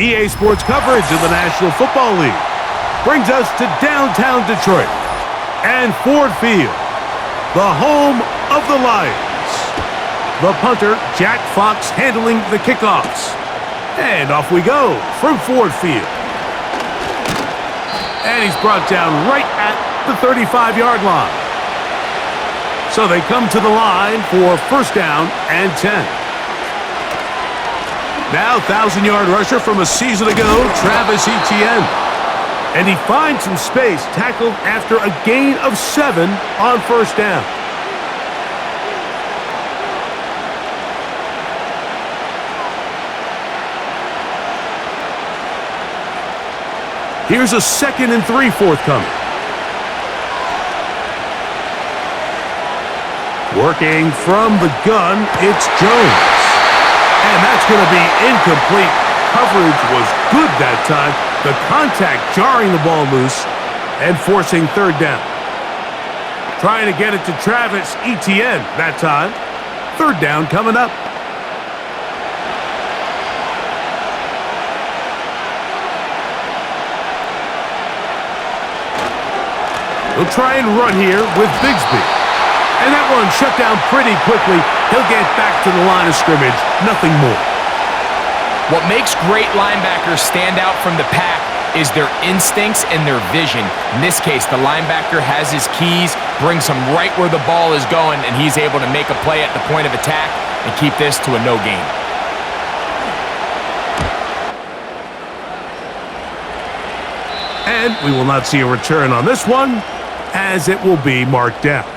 EA Sports coverage of the National Football League brings us to downtown Detroit and Ford Field, the home of the Lions. The punter, Jack Fox, handling the kickoffs. And off we go from Ford Field. And he's brought down right at the 35-yard line. So they come to the line for first down and 10. Now 1,000-yard rusher from a season ago, Travis Etienne. And he finds some space, tackled after a gain of 7 on first down. Here's a 2nd and 3 forthcoming. Working from the gun, it's Jones. And that's going to be incomplete. Coverage was good that time. The contact jarring the ball loose and forcing third down. Trying to get it to Travis Etienne that time. Third down coming up. He'll try and run here with Bigsby. And that one shut down pretty quickly. He'll get back to the line of scrimmage. Nothing more. What makes great linebackers stand out from the pack is their instincts and their vision. In this case, the linebacker has his keys, brings him right where the ball is going, and he's able to make a play at the point of attack and keep this to a no gain. And we will not see a return on this one, as it will be marked down.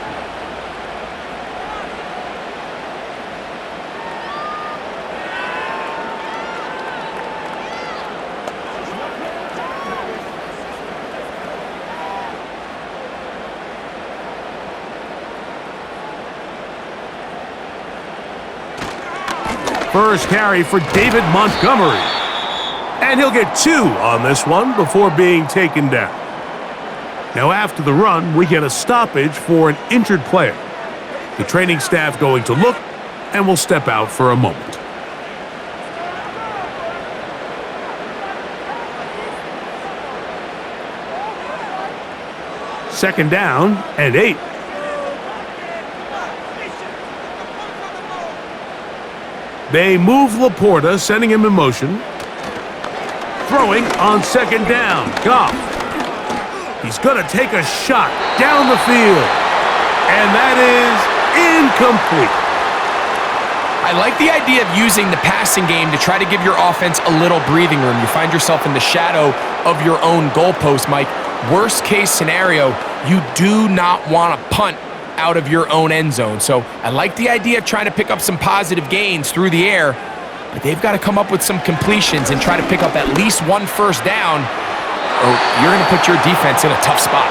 First carry for David Montgomery. And he'll get 2 on this one before being taken down. Now after the run, we get a stoppage for an injured player. The training staff going to look and will step out for a moment. Second down and 8. They move Laporta, sending him in motion. Throwing on second down. Goff. He's going to take a shot down the field. And that is incomplete. I like the idea of using the passing game to try to give your offense a little breathing room. You find yourself in the shadow of your own goalpost, Mike. Worst case scenario, you do not want to punt out of your own end zone. So I like the idea of trying to pick up some positive gains through the air, but they've got to come up with some completions and try to pick up at least 1 first down, or you're going to put your defense in a tough spot.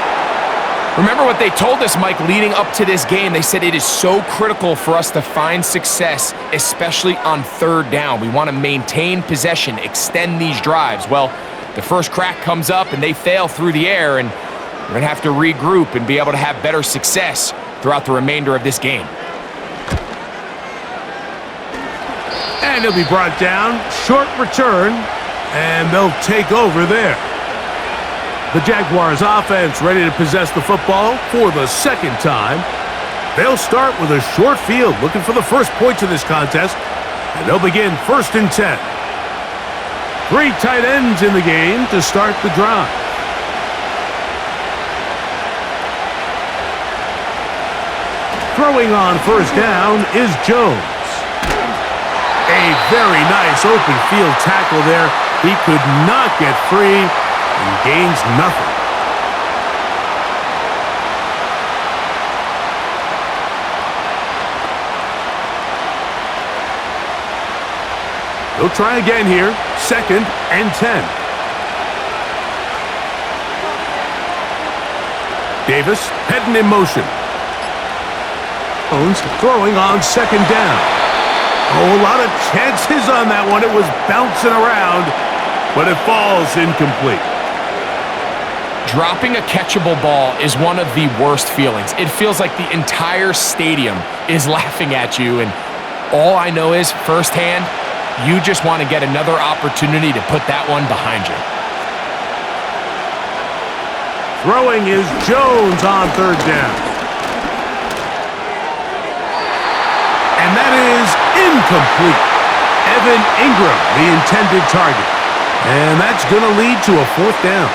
Remember what they told us, Mike, leading up to this game. They said it is so critical for us to find success, especially on third down. We want to maintain possession, extend these drives. Well, the first crack comes up and they fail through the air, and we're going to have to regroup and be able to have better success throughout the remainder of this game. And he'll be brought down. Short return, and they'll take over there. The Jaguars offense ready to possess the football for the second time. They'll start with a short field, looking for the first points of this contest, and they'll begin 1st and 10. 3 tight ends in the game to start the drive. Throwing on first down is Jones. A very nice open field tackle there. He could not get free and gains nothing. They'll try again here. 2nd and 10. Davis heading in motion. Jones throwing on second down. Oh, a lot of chances on that one. It was bouncing around, but it falls incomplete. Dropping a catchable ball is one of the worst feelings. It feels like the entire stadium is laughing at you, and all I know is firsthand, You just want to get another opportunity to put that one behind you. Throwing is Jones on third down. And that is incomplete. Evan Ingram, the intended target. And that's going to lead to a fourth down.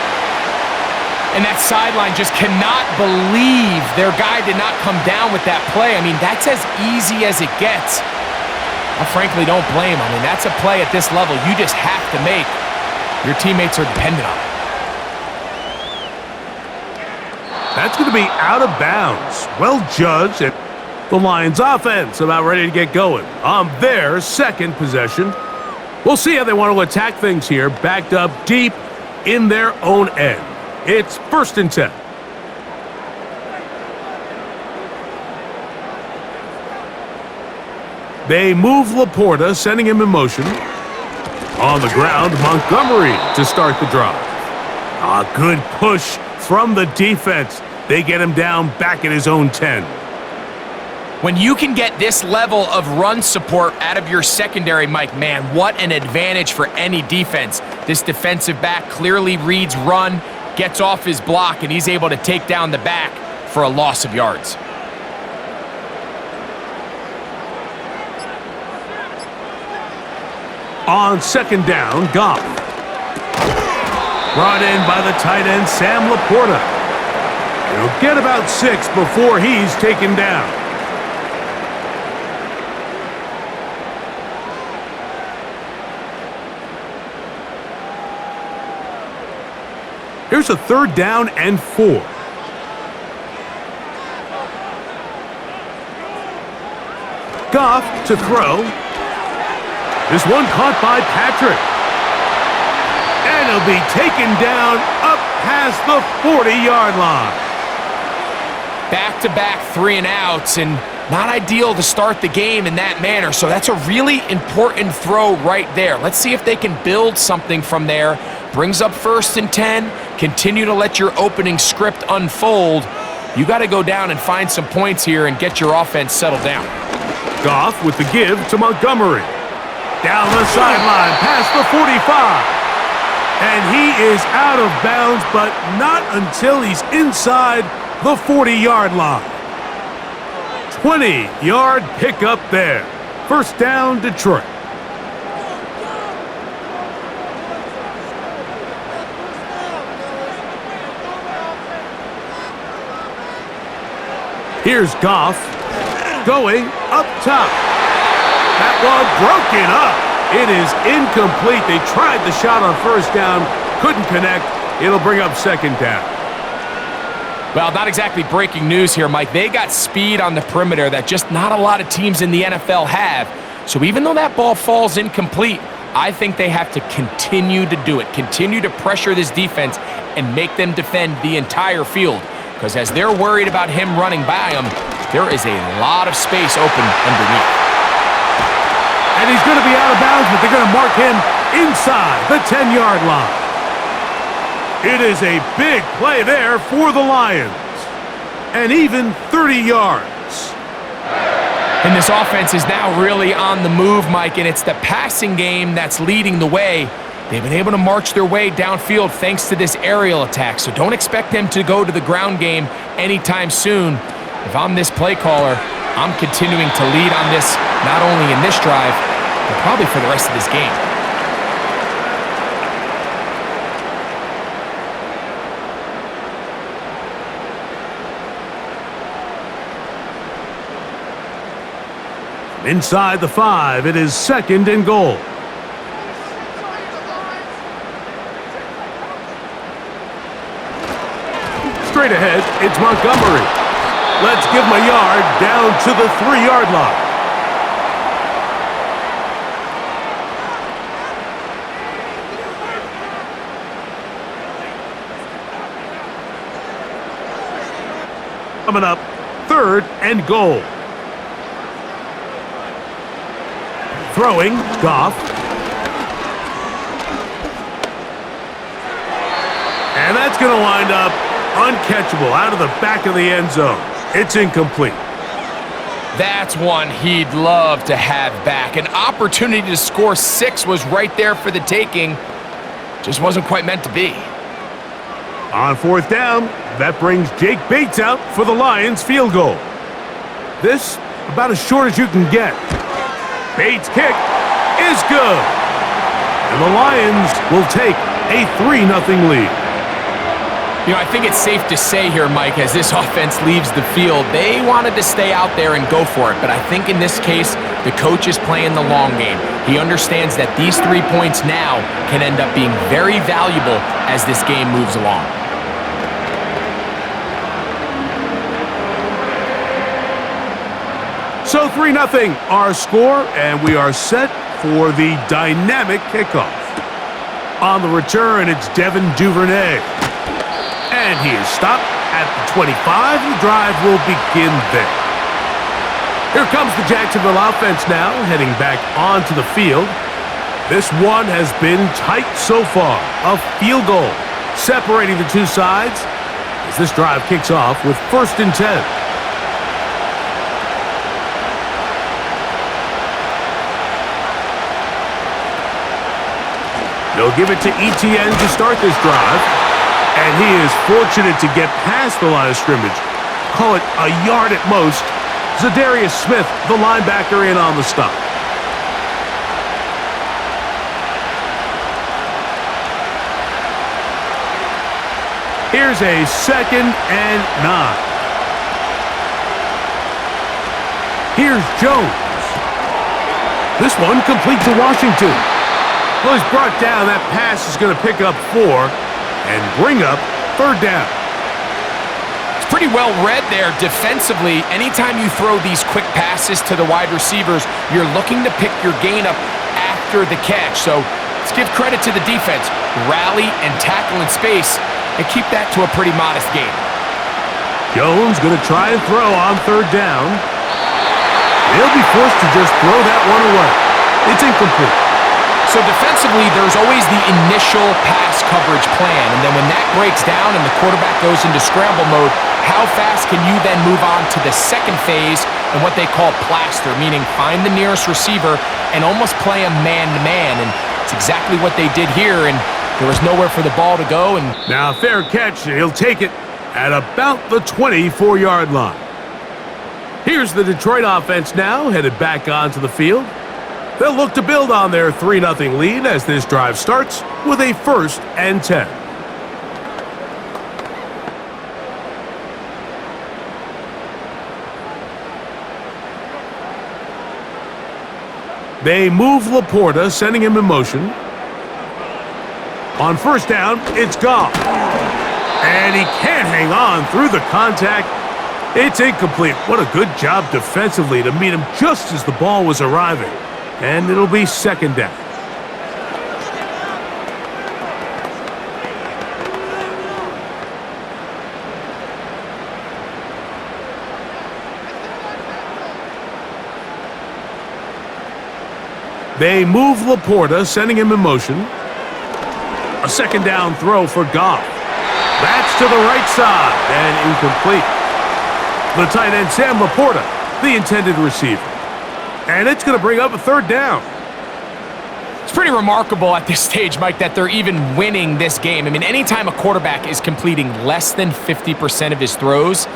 And that sideline just cannot believe their guy did not come down with that play. I mean, that's as easy as it gets. I frankly don't blame him. I mean, that's a play at this level you just have to make. Your teammates are dependent on it. That's going to be out of bounds. Well judged. And the Lions offense about ready to get going on their second possession. We'll see how they want to attack things here, backed up deep in their own end. It's 1st and 10. They move Laporta, sending him in motion. On the ground, Montgomery to start the drive. A good push from the defense. They get him down back at his own 10. When you can get this level of run support out of your secondary, Mike, man, what an advantage for any defense. This defensive back clearly reads run, gets off his block, and he's able to take down the back for a loss of yards. On 2nd down, Goff. Brought in by the tight end, Sam Laporta. He'll get about 6 before he's taken down. Here's a 3rd down and 4. Goff to throw. This one caught by Patrick. And he'll be taken down up past the 40-yard line. Back-to-back 3-and-outs, and not ideal to start the game in that manner. So that's a really important throw right there. Let's see if they can build something from there. Brings up 1st and 10. Continue to let your opening script unfold. You got to go down and find some points here and get your offense settled down. Goff with the give to Montgomery. Down the sideline, past the 45. And he is out of bounds, but not until he's inside the 40-yard line. 20-yard pickup there. 1st down, Detroit. Here's Goff going up top. That one broken up. It is incomplete. They tried the shot on 1st down, couldn't connect. It'll bring up 2nd down. Well, not exactly breaking news here, Mike. They got speed on the perimeter that just not a lot of teams in the NFL have. So even though that ball falls incomplete, I think they have to continue to do it, continue to pressure this defense and make them defend the entire field. Because as they're worried about him running by them, there is a lot of space open underneath. And he's going to be out of bounds, but they're going to mark him inside the 10-yard line. It is a big play there for the Lions. And even 30 yards. And this offense is now really on the move, Mike, and it's the passing game that's leading the way. They've been able to march their way downfield thanks to this aerial attack, so don't expect them to go to the ground game anytime soon. If I'm this play caller, I'm continuing to lead on this, not only in this drive, but probably for the rest of this game. Inside the 5, it is 2nd and goal. Straight ahead, it's Montgomery. Let's give him a yard down to the 3-yard line. Coming up, 3rd and goal. Throwing, Goff. And that's going to wind up uncatchable out of the back of the end zone. It's incomplete. That's one he'd love to have back. An opportunity to score 6 was right there for the taking. Just wasn't quite meant to be. On 4th down, that brings Jake Bates out for the Lions field goal. This, about as short as you can get. Bates' kick is good. And the Lions will take a 3-0 lead. You know, I think it's safe to say here, Mike, as this offense leaves the field, they wanted to stay out there and go for it. But I think in this case, the coach is playing the long game. He understands that these 3 points now can end up being very valuable as this game moves along. So 3-0 our score, and we are set for the dynamic kickoff. On the return, it's Devin Duvernay. And he is stopped at the 25. The drive will begin there. Here comes the Jacksonville offense now, heading back onto the field. This one has been tight so far. A field goal separating the two sides as this drive kicks off with 1st and 10. They'll give it to Etienne to start this drive. And he is fortunate to get past the line of scrimmage. Call it a yard at most. Zadarius Smith, the linebacker, in on the stop. Here's a 2nd and 9. Here's Jones. This one complete to Washington. Well, he's brought down. That pass is going to pick up 4. And bring up 3rd down. It's pretty well read there defensively. Anytime you throw these quick passes to the wide receivers, you're looking to pick your gain up after the catch. So let's give credit to the defense. Rally and tackle in space and keep that to a pretty modest gain. Jones going to try and throw on 3rd down. He'll be forced to just throw that one away. It's incomplete. So defensively, there's always the initial pass coverage plan, and then when that breaks down and the quarterback goes into scramble mode, how fast can you then move on to the second phase and what they call plaster, meaning find the nearest receiver and almost play a man-to-man, and it's exactly what they did here, and there was nowhere for the ball to go. And now, fair catch, and he'll take it at about the 24-yard line. Here's the Detroit offense now, headed back onto the field. They'll look to build on their 3-0 lead as this drive starts with a 1st and 10. They move Laporta, sending him in motion. On 1st down, it's Goff. And he can't hang on through the contact. It's incomplete. What a good job defensively to meet him just as the ball was arriving. And it'll be 2nd down. They move Laporta, sending him in motion. A 2nd down throw for Goff. That's to the right side and incomplete. The tight end, Sam Laporta, the intended receiver. And it's going to bring up a 3rd down. It's pretty remarkable at this stage, Mike, that they're even winning this game. I mean, anytime a quarterback is completing less than 50% of his throws,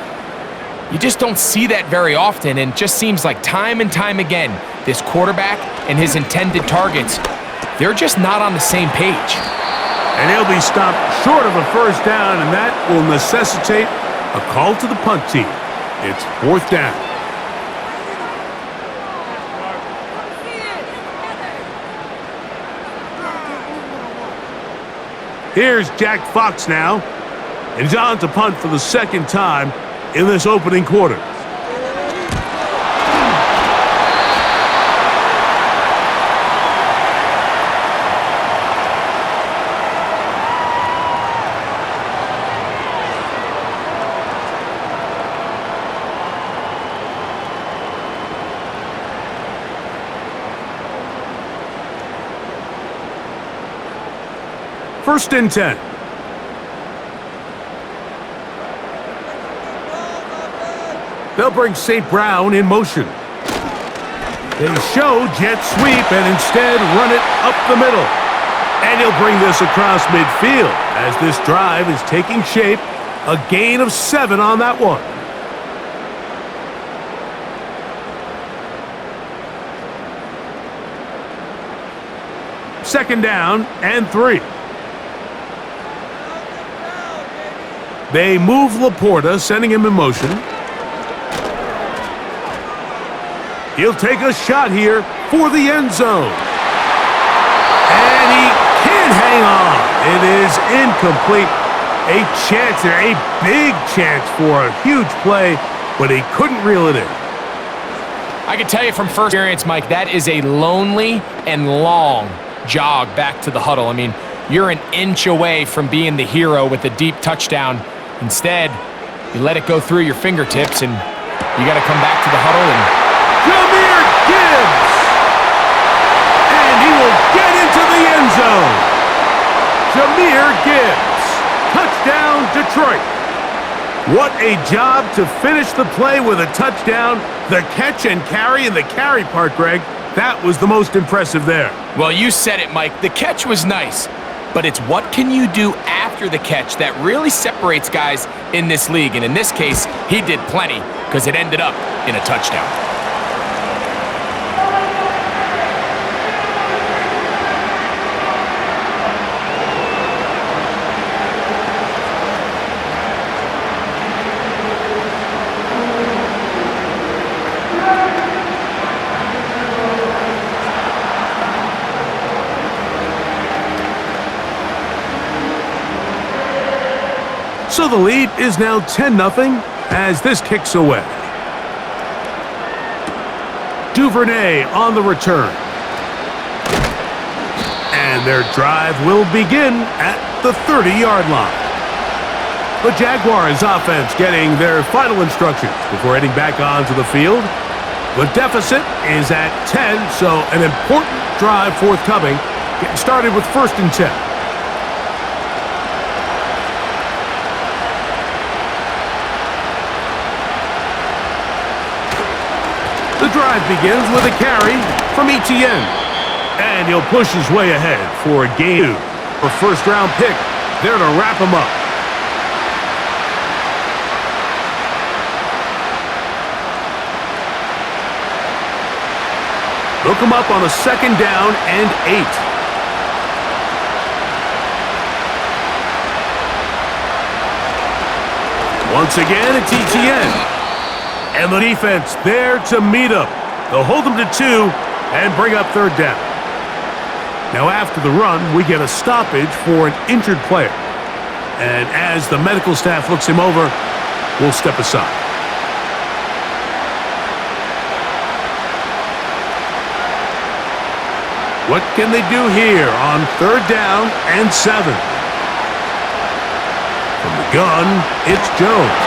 you just don't see that very often, and it just seems like time and time again, this quarterback and his intended targets, they're just not on the same page. And he'll be stopped short of a 1st down, and that will necessitate a call to the punt team. It's 4th down. Here's Jack Fox now, and he's on to punt for the 2nd time in this opening quarter. First and 10. They'll bring St. Brown in motion. They show jet sweep and instead run it up the middle. And he'll bring this across midfield as this drive is taking shape. A gain of 7 on that one. Second down and 3. They move Laporta, sending him in motion. He'll take a shot here for the end zone. And he can't hang on. It is incomplete. A chance there, a big chance for a huge play, but he couldn't reel it in. I can tell you from first experience, Mike, that is a lonely and long jog back to the huddle. I mean, you're an inch away from being the hero with a deep touchdown. Instead, you let it go through your fingertips, and you got to come back to the huddle and... Jahmyr Gibbs! And he will get into the end zone. Jahmyr Gibbs. Touchdown, Detroit. What a job to finish the play with a touchdown. The catch and carry, and the carry part, Greg, that was the most impressive there. Well, you said it, Mike. The catch was nice, but it's what can you do after the catch that really separates guys in this league. And in this case, he did plenty because it ended up in a touchdown. So the lead is now 10-0 as this kicks away. Duvernay on the return. And their drive will begin at the 30-yard line. The Jaguars offense getting their final instructions before heading back onto the field. The deficit is at 10, so an important drive forthcoming. Getting started with 1st and 10. The drive begins with a carry from Etienne. And he'll push his way ahead for a gain. A first-round pick there to wrap him up. They'll come up on a 2nd down and 8. Once again, it's Etienne. And the defense there to meet up. They'll hold them to 2 and bring up 3rd down. Now after the run, we get a stoppage for an injured player. And as the medical staff looks him over, we'll step aside. What can they do here on 3rd down and 7? From the gun, it's Jones.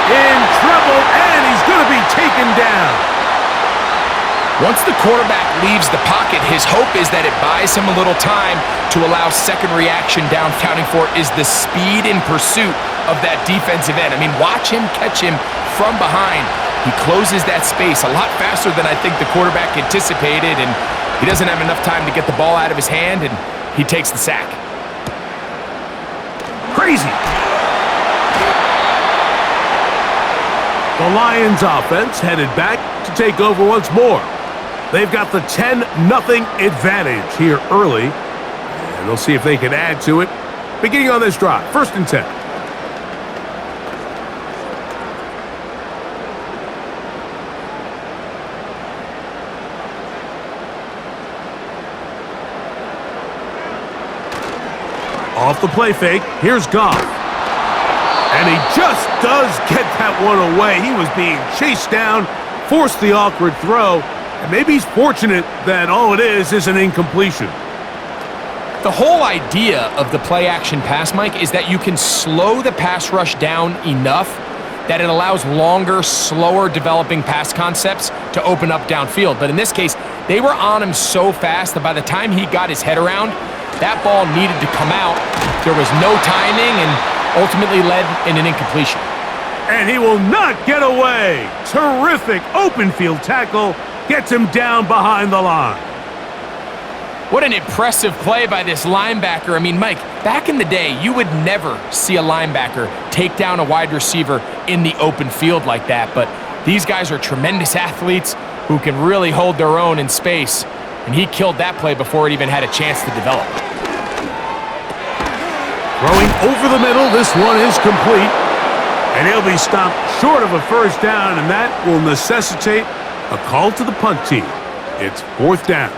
In trouble, and he's going to be taken down. Once the quarterback leaves the pocket, his hope is that it buys him a little time to allow second reaction down. Counting for is the speed in pursuit of that defensive end. I mean, watch him catch him from behind. He closes that space a lot faster than I think the quarterback anticipated, and he doesn't have enough time to get the ball out of his hand, and he takes the sack. Crazy. The Lions offense headed back to take over once more. They've got the 10-0 advantage here early, and they'll see if they can add to it. Beginning on this drive, 1st and 10. Off the play fake, here's Goff. And he just does get that one away. He was being chased down, forced the awkward throw, and maybe he's fortunate that all it is an incompletion. The whole idea of the play-action pass, Mike, is that you can slow the pass rush down enough that it allows longer, slower developing pass concepts to open up downfield. But in this case, they were on him so fast that by the time he got his head around, that ball needed to come out. There was no timing and ultimately led in an incompletion. And he will not get away. Terrific open field tackle. Gets him down behind the line. What an impressive play by this linebacker. I mean, Mike, back in the day, you would never see a linebacker take down a wide receiver in the open field like that. But these guys are tremendous athletes who can really hold their own in space. And he killed that play before it even had a chance to develop. Throwing over the middle, this one is complete. And he'll be stopped short of a first down, and that will necessitate a call to the punt team. It's 4th down.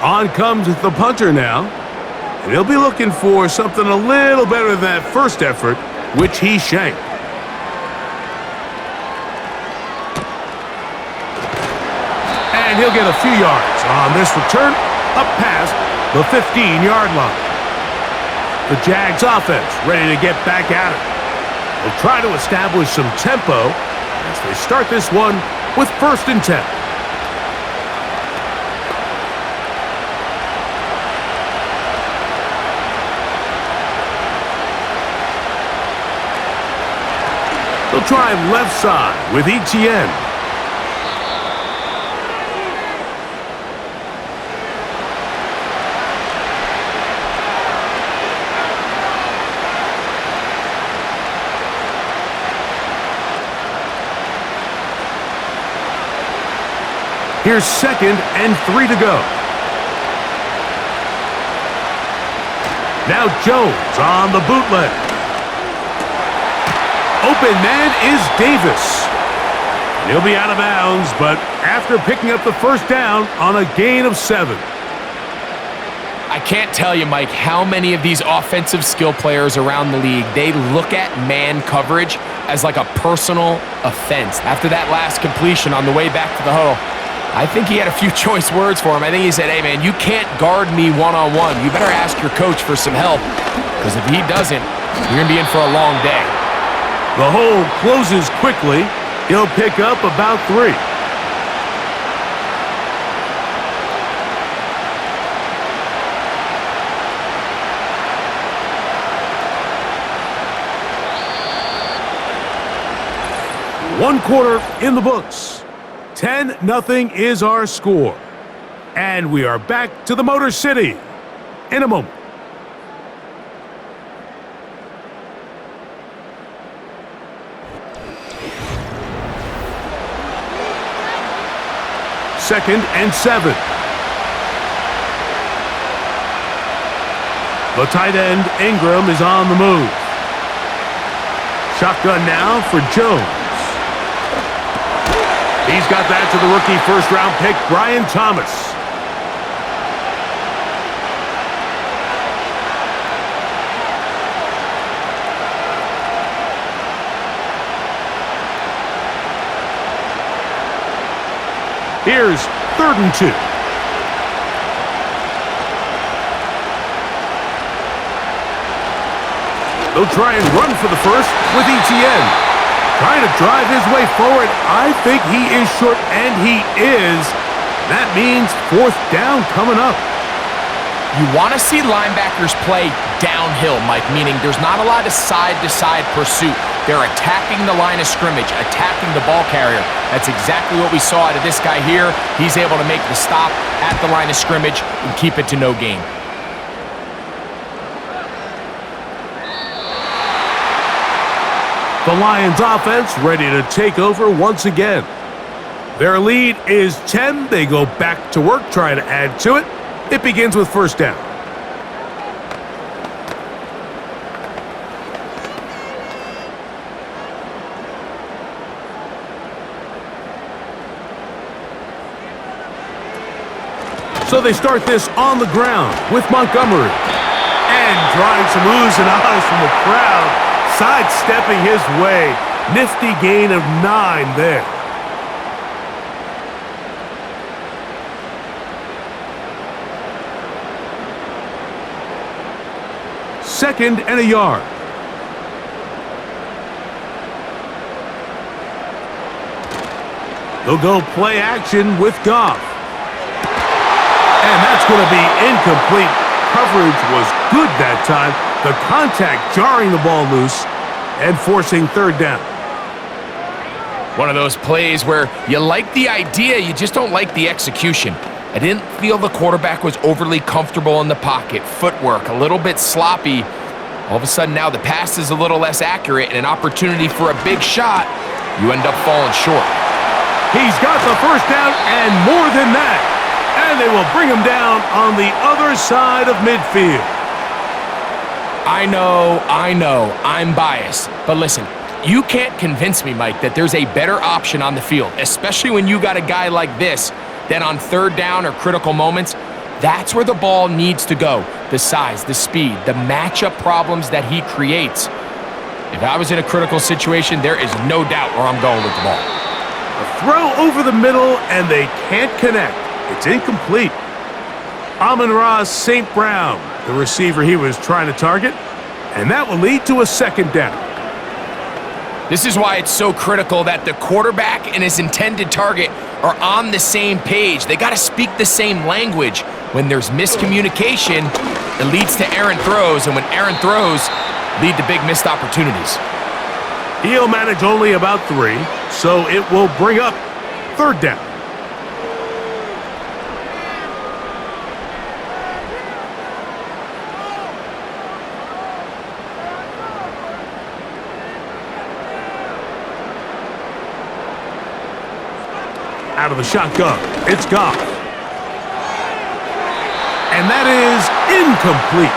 On comes the punter now, and he'll be looking for something a little better than that first effort, which he shanked. And he'll get a few yards on this return up past the 15-yard line. The Jags offense ready to get back at it. They'll try to establish some tempo as they start this one with 1st and 10. They'll try left side with ETN. Here's 2nd and 3 to go. Now Jones on the bootleg. Open man is Davis. And he'll be out of bounds, but after picking up the first down on a gain of 7. I can't tell you, Mike, how many of these offensive skill players around the league, they look at man coverage as like a personal offense. After that last completion on the way back to the huddle, I think he had a few choice words for him. I think he said, hey, man, you can't guard me one-on-one. You better ask your coach for some help, because if he doesn't, you're going to be in for a long day. The hole closes quickly. He'll pick up about 3. One quarter in the books. 10-0 is our score. And we are back to the Motor City in a moment. Second and 7. The tight end, Ingram, is on the move. Shotgun now for Jones. He's got that to the rookie first-round pick, Brian Thomas. Here's 3rd and 2. They'll try and run for the first with ETN. Trying to drive his way forward. I think he is short, and he is. That means 4th down coming up. You want to see linebackers play downhill, Mike, meaning there's not a lot of side-to-side pursuit. They're attacking the line of scrimmage, attacking the ball carrier. That's exactly what we saw out of this guy here. He's able to make the stop at the line of scrimmage and keep it to no gain. The Lions offense ready to take over once again. Their lead is 10. They go back to work, try to add to it. It begins with 1st down. So they start this on the ground with Montgomery. And drawing some oohs and ahs from the crowd. Sidestepping his way. Nifty gain of 9 there. Second and a yard. They'll go play action with Goff. And that's going to be incomplete. coverage was good that time. The contact jarring the ball loose and forcing third down. One of those plays where you like the idea, you just don't like the execution. I didn't feel the quarterback was overly comfortable in the pocket. Footwork, a little bit sloppy. All of a sudden now the pass is a little less accurate and an opportunity for a big shot. You end up falling short. He's got the first down and more than that. And they will bring him down on the other side of midfield. I know, I'm biased. But listen, you can't convince me, Mike, that there's a better option on the field, especially when you got a guy like this, that on third down or critical moments, that's where the ball needs to go. The size, the speed, the matchup problems that he creates. If I was in a critical situation, there is no doubt where I'm going with the ball. A throw over the middle, and they can't connect. It's incomplete. Amon-Ra St. Brown, the receiver he was trying to target, and that will lead to a second down. This is why it's so critical that the quarterback and his intended target are on the same page. They got to speak the same language. When there's miscommunication, it leads to errant throws, and when errant throws lead to big missed opportunities. He'll manage only about 3, so it will bring up third down. Out of the shotgun, it's Goff. And that is incomplete.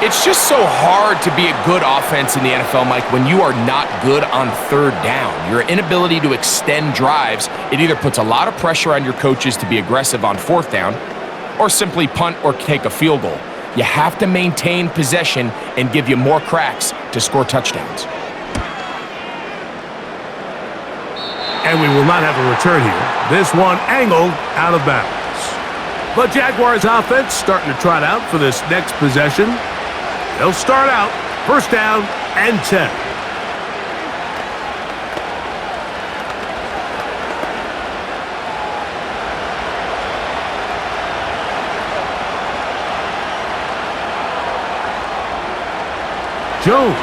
It's just so hard to be a good offense in the NFL, Mike, when you are not good on third down. Your inability to extend drives, it either puts a lot of pressure on your coaches to be aggressive on fourth down or simply punt or take a field goal. You have to maintain possession and give you more cracks to score touchdowns. And we will not have a return here. This one angled out of bounds. The Jaguars offense starting to trot out for this next possession. They'll start out first down and 10. Jones.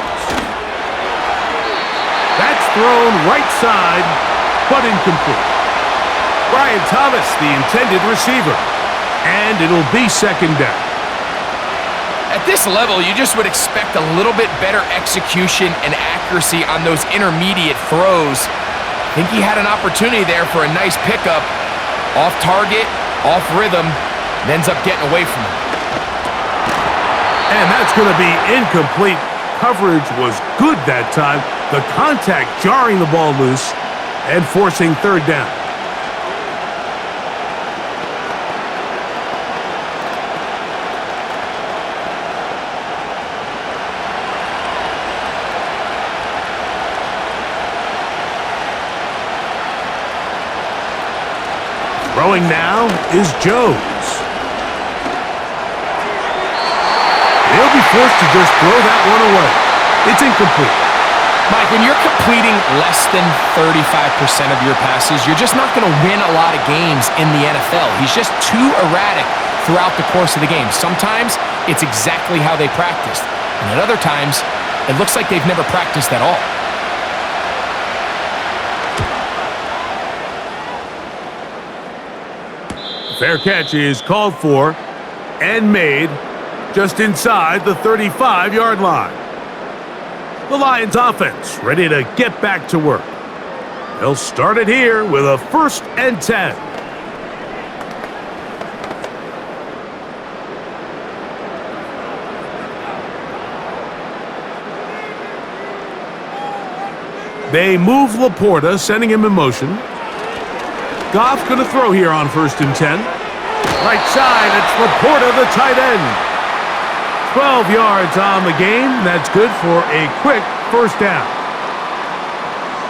That's thrown right side, but incomplete. Brian Thomas, the intended receiver. And it'll be second down. At this level, you just would expect a little bit better execution and accuracy on those intermediate throws. I think he had an opportunity there for a nice pickup. Off target, off rhythm, and ends up getting away from him. And that's going to be incomplete. Coverage was good that time. The contact jarring the ball loose and forcing third down. Throwing now is Jones. He'll be forced to just throw that one away. It's incomplete. Mike, when you're completing less than 35% of your passes, you're just not going to win a lot of games in the NFL. He's just too erratic throughout the course of the game. Sometimes it's exactly how they practiced, and at other times, it looks like they've never practiced at all. Fair catch is called for and made just inside the 35-yard line. The Lions offense ready to get back to work. They'll start it here with a first and 10. They move Laporta, sending him in motion. Goff going to throw here on first and 10. Right side, it's Laporta, the tight end. 12 yards on the game. That's good for a quick first down.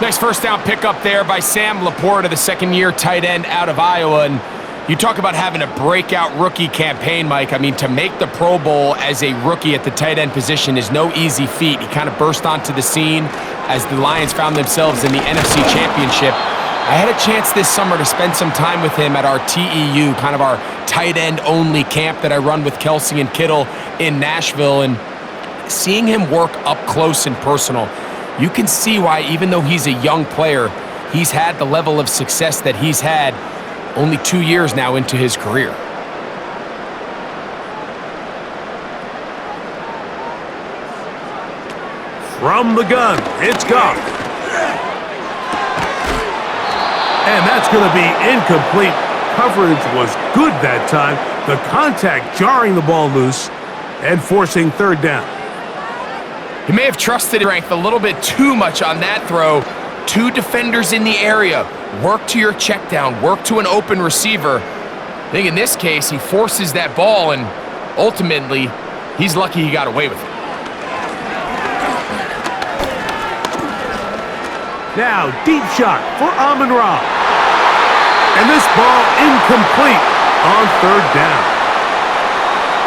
Nice first down pickup there by Sam Laporta, the second-year tight end out of Iowa. And you talk about having a breakout rookie campaign, Mike. I mean, to make the Pro Bowl as a rookie at the tight end position is no easy feat. He kind of burst onto the scene as the Lions found themselves in the NFC Championship. I had a chance this summer to spend some time with him at our TEU, kind of our tight end only camp that I run with Kelsey and Kittle in Nashville, and seeing him work up close and personal, you can see why, even though he's a young player, he's had the level of success that he's had only 2 years now into his career. From the gun, it's Goff. And that's going to be incomplete. Coverage was good that time. The contact jarring the ball loose and forcing third down. He may have trusted strength a little bit too much on that throw. 2 defenders in the area. Work to your check down. Work to an open receiver. I think in this case, he forces that ball, and ultimately, he's lucky he got away with it. Now, deep shot for Amon-Ra. And this ball incomplete on third down.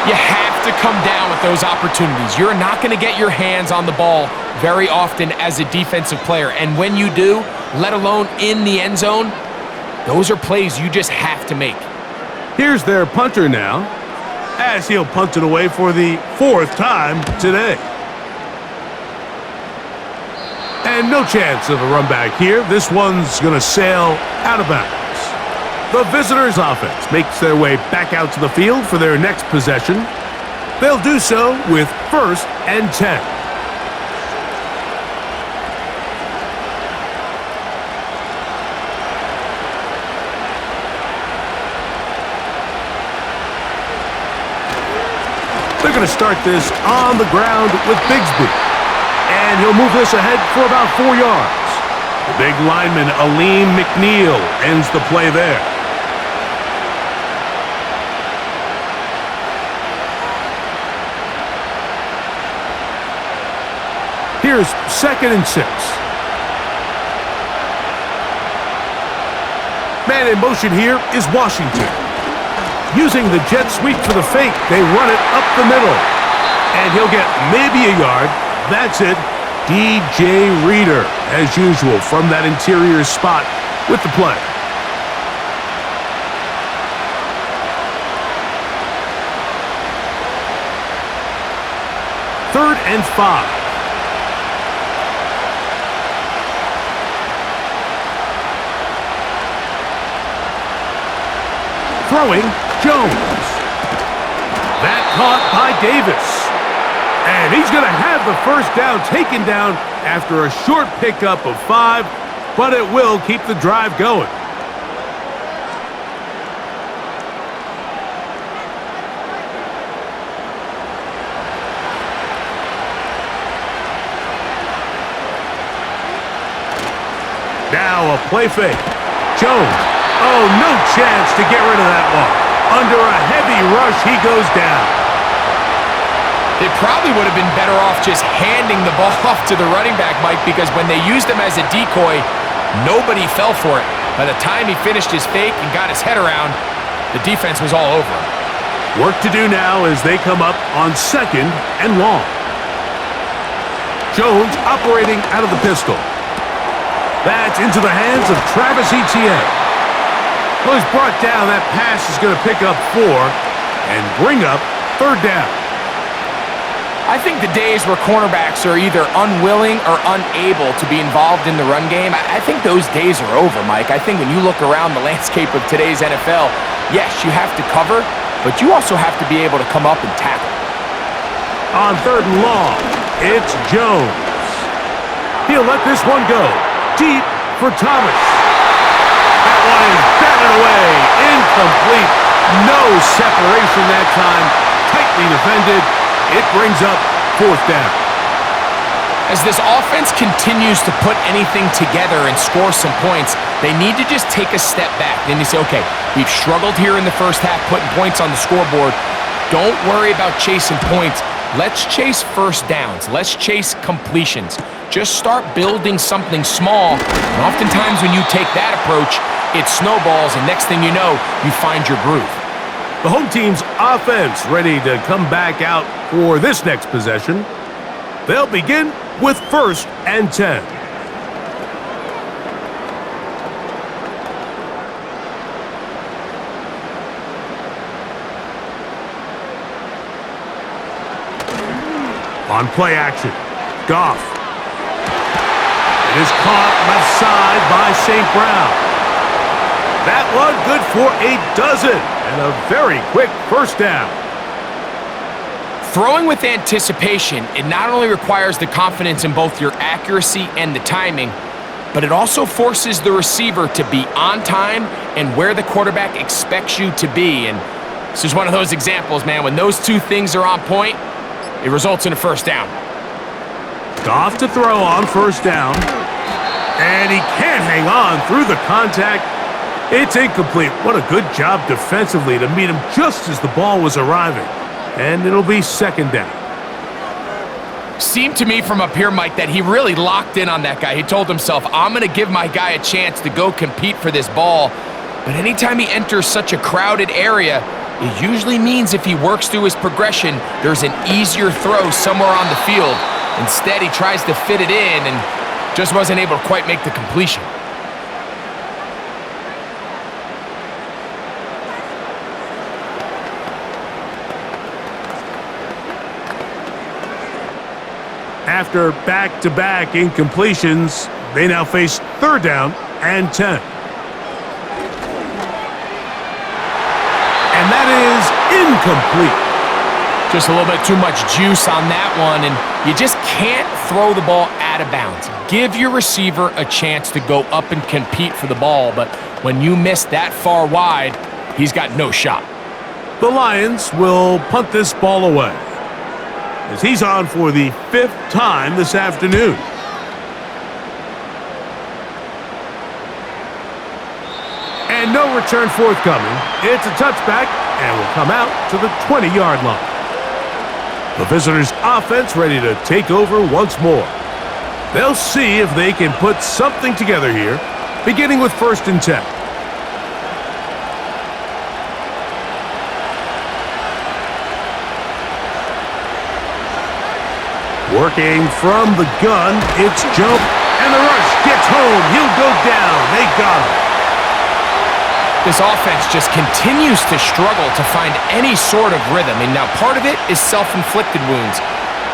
You have to come down with those opportunities. You're not going to get your hands on the ball very often as a defensive player. And when you do, let alone in the end zone, those are plays you just have to make. Here's their punter now, as he'll punt it away for the 4th time today. And no chance of a run back here. This one's going to sail out of bounds. The visitors' offense makes their way back out to the field for their next possession. They'll do so with 1st and 10. They're going to start this on the ground with Bigsby. And he'll move this ahead for about 4 yards. The big lineman, Aleem McNeil, ends the play there. Here's 2nd and 6. Man in motion here is Washington. Using the jet sweep for the fake, they run it up the middle. And he'll get maybe a yard. That's it. DJ Reader, as usual, from that interior spot with the play. Third and 5. Throwing, Jones. That caught by Davis. And he's going to have the first down taken down after a short pickup of 5, but it will keep the drive going. Now a play fake. Jones. Oh, no chance to get rid of that one. Under a heavy rush, he goes down. They probably would have been better off just handing the ball off to the running back, Mike, because when they used him as a decoy, nobody fell for it. By the time he finished his fake and got his head around, the defense was all over him. Work to do now as they come up on 2nd and long. Jones operating out of the pistol. That's into the hands of Travis Etienne. Well, he's brought down. That pass is going to pick up 4 and bring up third down. I think the days where cornerbacks are either unwilling or unable to be involved in the run game, I think those days are over, Mike. I think when you look around the landscape of today's NFL, yes, you have to cover, but you also have to be able to come up and tackle. On 3rd and long, it's Jones. He'll let this one go. Deep for Thomas. That one is batted away. Incomplete. No separation that time. Tightly defended. It brings up 4th down. As this offense continues to put anything together and score some points, they need to just take a step back. Then they say, okay, we've struggled here in the first half, putting points on the scoreboard. Don't worry about chasing points. Let's chase first downs. Let's chase completions. Just start building something small. And oftentimes when you take that approach, it snowballs, and next thing you know, you find your groove. The home team's offense ready to come back out for this next possession. They'll begin with 1st and 10. On play action, Goff. It is caught left side by St. Brown. That one good for a dozen and a very quick first down. Throwing with anticipation, it not only requires the confidence in both your accuracy and the timing, but it also forces the receiver to be on time and where the quarterback expects you to be. And this is one of those examples, man. When those two things are on point, it results in a first down. Goff to throw on first down. And he can't hang on through the contact. It's incomplete. What a good job defensively to meet him just as the ball was arriving. And it'll be second down. Seemed to me from up here, Mike, that he really locked in on that guy. He told himself, I'm going to give my guy a chance to go compete for this ball. But anytime he enters such a crowded area, it usually means if he works through his progression, there's an easier throw somewhere on the field. Instead, he tries to fit it in and just wasn't able to quite make the completion. After back-to-back incompletions, they now face third down and 10. And that is incomplete. Just a little bit too much juice on that one, and you just can't throw the ball out of bounds. Give your receiver a chance to go up and compete for the ball, but when you miss that far wide, he's got no shot. The Lions will punt this ball away, as he's on for the 5th time this afternoon. And no return forthcoming. It's a touchback and will come out to the 20-yard line. The visitors' offense ready to take over once more. They'll see if they can put something together here, beginning with 1st and 10. Working from the gun, it's jump, and the rush gets home. He'll go down. They got him. This offense just continues to struggle to find any sort of rhythm. And now part of it is self-inflicted wounds.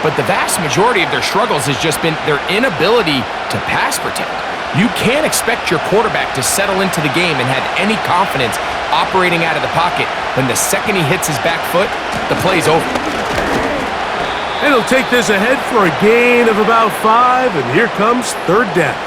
But the vast majority of their struggles has just been their inability to pass protect. You can't expect your quarterback to settle into the game and have any confidence operating out of the pocket when the second he hits his back foot, the play's over. And he'll take this ahead for a gain of about 5, and here comes third down.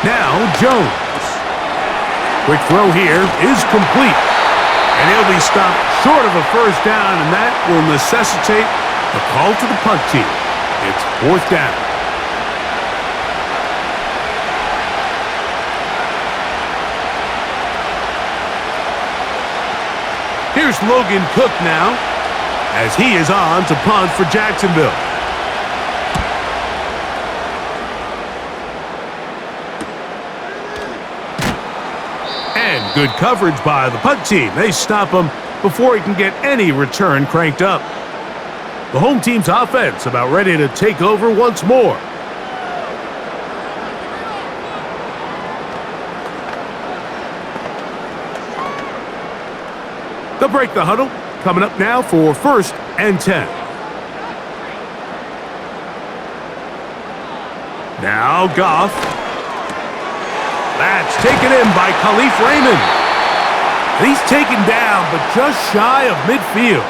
Now Jones. Quick throw here is complete. And he'll be stopped short of a first down, and that will necessitate a call to the punt team. It's 4th down. Here's Logan Cook now, as he is on to punt for Jacksonville. And good coverage by the punt team. They stop him before he can get any return cranked up. The home team's offense about ready to take over once more. They'll break the huddle. Coming up now for 1st and 10. Now Goff. That's taken in by Khalif Raymond. He's taken down, but just shy of midfield.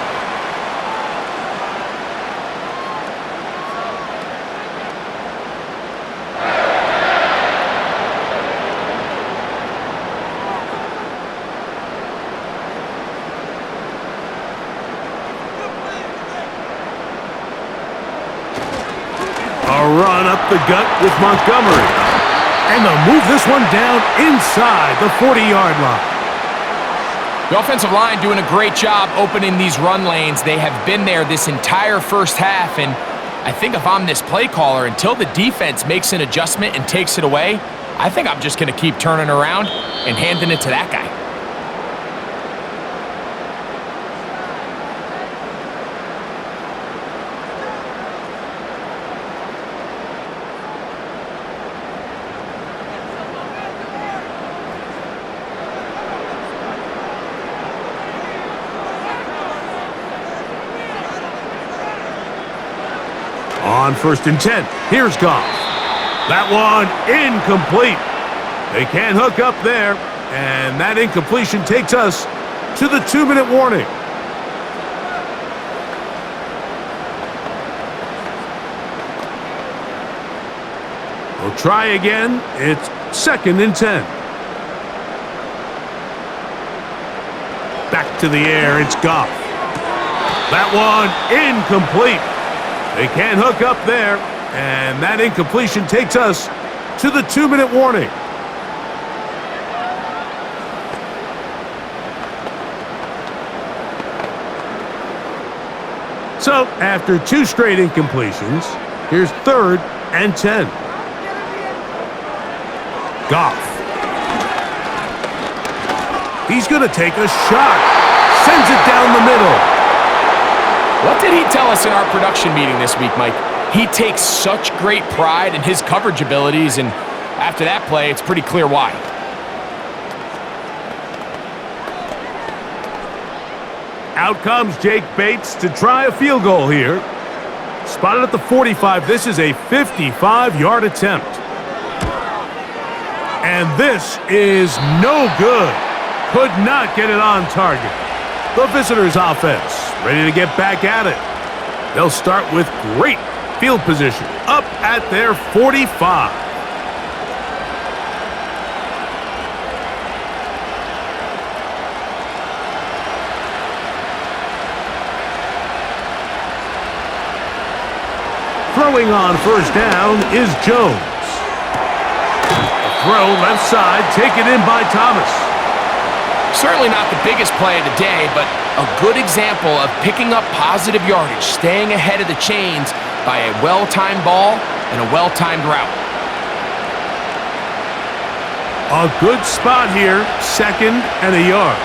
A run up the gut with Montgomery. And they'll move this one down inside the 40-yard line. The offensive line doing a great job opening these run lanes. They have been there this entire first half, and I think if I'm this play caller, until the defense makes an adjustment and takes it away, I think I'm just going to keep turning around and handing it to that guy. On 1st and 10, here's Goff. That one incomplete. They can't hook up there, and that incompletion takes us to the 2-minute warning. We'll try again. It's 2nd and 10. Back to the air, it's Goff. That one incomplete. They can't hook up there, and that incompletion takes us to the 2-minute warning. So, after 2 straight incompletions, here's 3rd and 10. Goff. He's going to take a shot. Sends it down the middle. What did he tell us in our production meeting this week, Mike? He takes such great pride in his coverage abilities, and after that play, it's pretty clear why. Out comes Jake Bates to try a field goal here. Spotted at the 45. This is a 55-yard attempt. And this is no good. Could not get it on target. The visitors' offense ready to get back at it. They'll start with great field position up at their 45. Throwing on 1st down is Jones. The throw left side, taken in by Thomas. Certainly not the biggest play of the day, but a good example of picking up positive yardage, staying ahead of the chains by a well-timed ball and a well-timed route. A good spot here, 2nd and a yard.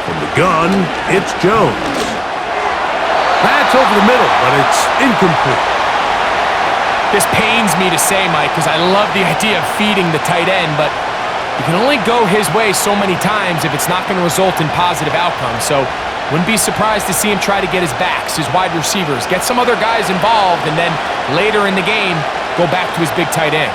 From the gun, it's Jones. That's over the middle, but it's incomplete. This pains me to say, Mike, because I love the idea of feeding the tight end, but you can only go his way so many times if it's not going to result in positive outcomes. So wouldn't be surprised to see him try to get his backs, his wide receivers, get some other guys involved, and then later in the game, go back to his big tight end.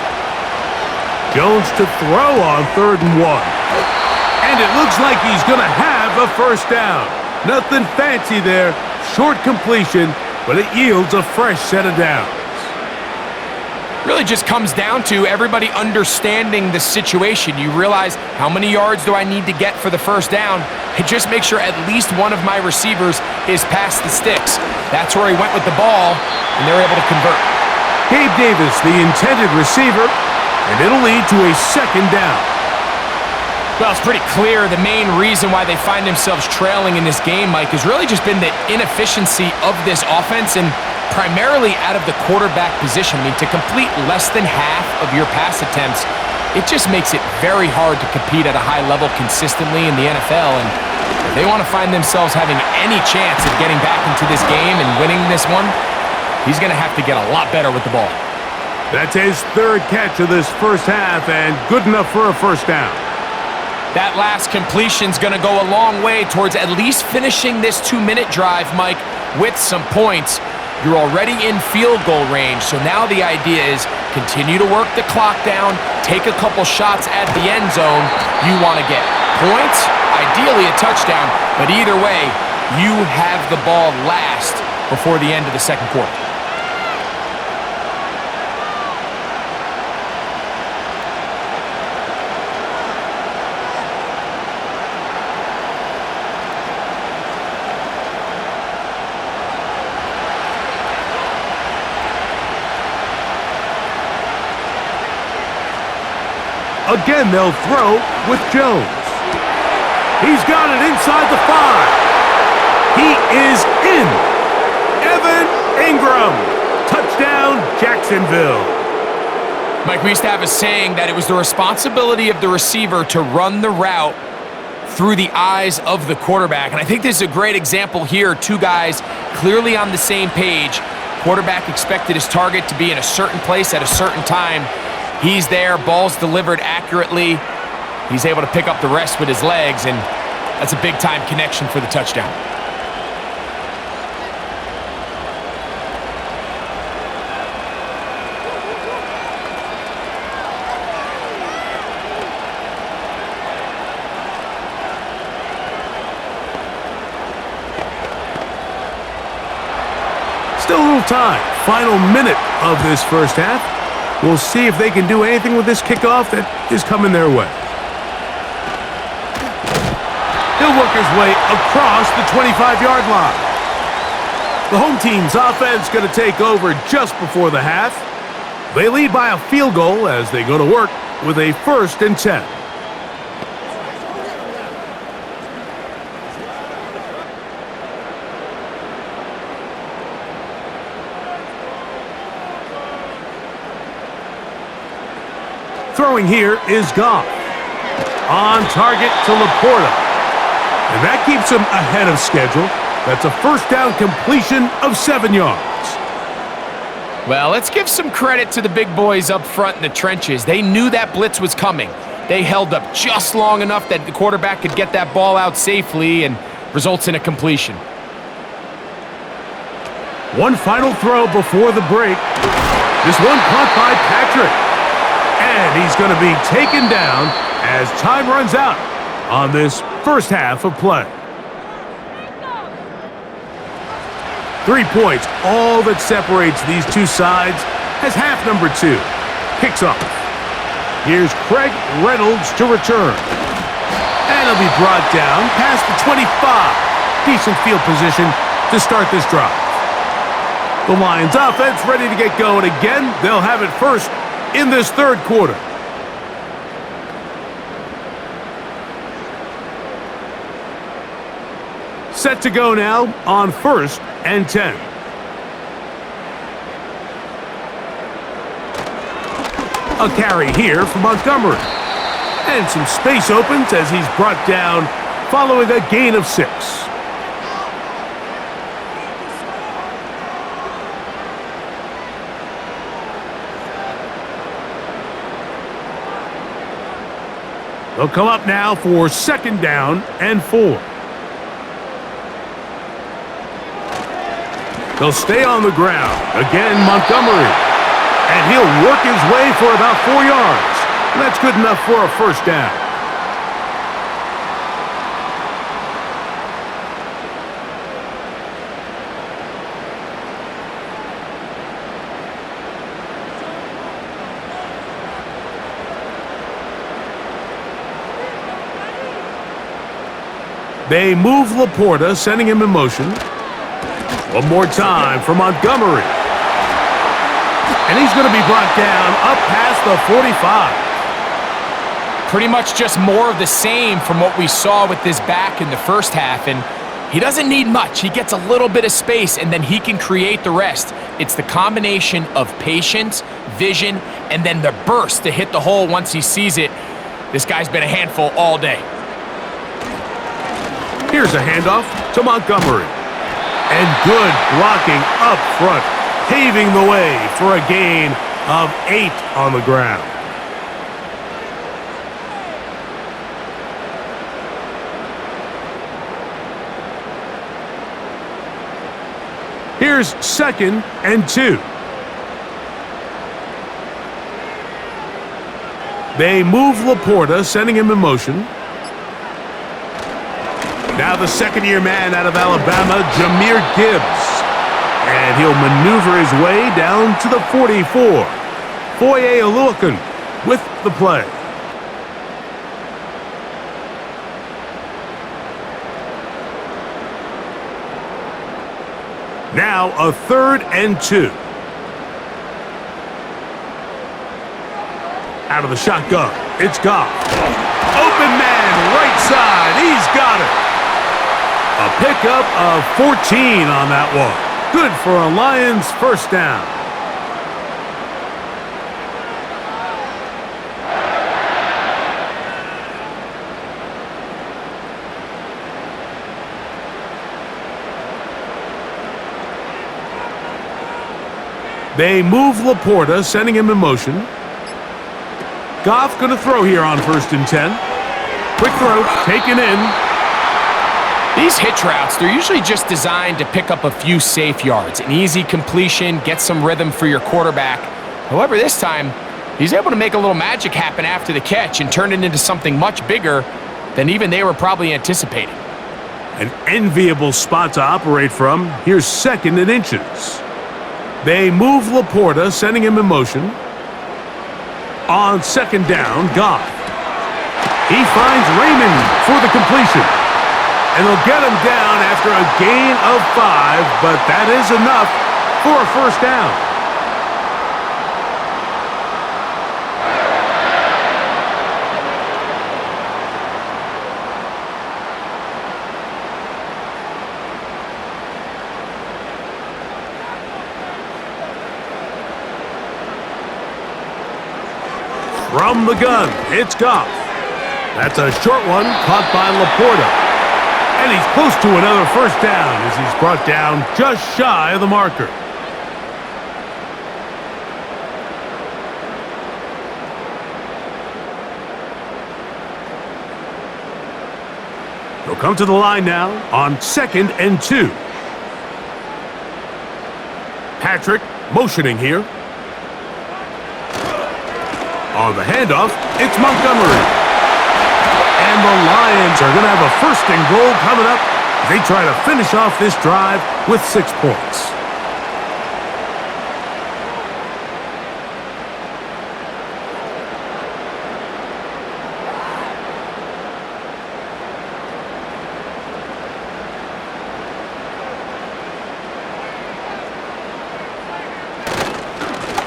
Jones to throw on 3rd and 1. And it looks like he's going to have a 1st down. Nothing fancy there. Short completion, but it yields a fresh set of downs. Really just comes down to everybody understanding the situation. You realize, how many yards do I need to get for the 1st down? And just make sure at least one of my receivers is past the sticks. That's where he went with the ball, and they're able to convert. Gabe Davis, the intended receiver, and it'll lead to a 2nd down. Well, it's pretty clear the main reason why they find themselves trailing in this game, Mike, has really just been the inefficiency of this offense and primarily out of the quarterback position. I mean, to complete less than half of your pass attempts, it just makes it very hard to compete at a high level consistently in the NFL. And if they want to find themselves having any chance of getting back into this game and winning this one, he's going to have to get a lot better with the ball. That's his 3rd catch of this 1st half, and good enough for a 1st down. That last completion's going to go a long way towards at least finishing this 2-minute drive, Mike, with some points. You're already in field goal range, so now the idea is continue to work the clock down, take a couple shots at the end zone. You want to get points, ideally a touchdown, but either way, you have the ball last before the end of the 2nd quarter. Again, they'll throw with Jones. He's got it inside the 5. He is in. Evan Ingram. Touchdown, Jacksonville. Mike, we used to have a saying that it was the responsibility of the receiver to run the route through the eyes of the quarterback. And I think this is a great example here. 2 guys clearly on the same page. Quarterback expected his target to be in a certain place at a certain time. He's there, ball's delivered accurately. He's able to pick up the rest with his legs, and that's a big-time connection for the touchdown. Still a little time. Final minute of this first half. We'll see if they can do anything with this kickoff that is coming their way. He'll work his way across the 25-yard line. The home team's offense going to take over just before the half. They lead by a field goal as they go to work with a 1st and 10. Throwing here is Goff. On target to Laporta. And that keeps him ahead of schedule. That's a first down completion of 7 yards. Well, let's give some credit to the big boys up front in the trenches. They knew that blitz was coming. They held up just long enough that the quarterback could get that ball out safely and results in a completion. One final throw before the break. This one caught by Patrick. And he's going to be taken down as time runs out on this first half of play. 3 points, all that separates these two sides, as half number 2 kicks off. Here's Craig Reynolds to return. And he'll be brought down past the 25. Decent field position to start this drive. The Lions offense ready to get going again. They'll have it first in this third quarter. Set to go now on 1st and 10. A carry here for Montgomery. And some space opens as he's brought down following a gain of 6. They'll come up now for 2nd down and 4. They'll stay on the ground. Again, Montgomery. And he'll work his way for about 4 yards. And that's good enough for a first down. They move Laporta, sending him in motion. One more time for Montgomery. And he's going to be brought down up past the 45. Pretty much just more of the same from what we saw with this back in the first half. And he doesn't need much. He gets a little bit of space, and then he can create the rest. It's the combination of patience, vision, and then the burst to hit the hole once he sees it. This guy's been a handful all day. Here's a handoff to Montgomery. And good blocking up front, paving the way for a gain of 8 on the ground. Here's 2nd and 2. They move Laporta, sending him in motion. Now the second-year man out of Alabama, Jahmyr Gibbs. And he'll maneuver his way down to the 44. Foye Oluokun with the play. Now a 3rd and 2. Out of the shotgun, it's Goff. Open man, right side, he's got it. A pickup of 14 on that one. Good for a Lions first down. They move Laporta, sending him in motion. Goff going to throw here on 1st and 10. Quick throw, taken in. These hitch routes, they're usually just designed to pick up a few safe yards. An easy completion, get some rhythm for your quarterback. However, this time, he's able to make a little magic happen after the catch and turn it into something much bigger than even they were probably anticipating. An enviable spot to operate from. Here's 2nd and inches. They move Laporta, sending him in motion. On second down, Goff. He finds Raymond for the completion. And they'll get him down after a gain of 5, but that is enough for a first down. From the gun, it's Goff. That's a short one caught by Laporta. And he's close to another first down as he's brought down just shy of the marker. They'll come to the line now on 2nd and 2. Patrick motioning here. On the handoff, it's Montgomery. And the Lions are going to have a 1st and goal coming up as they try to finish off this drive with 6 points.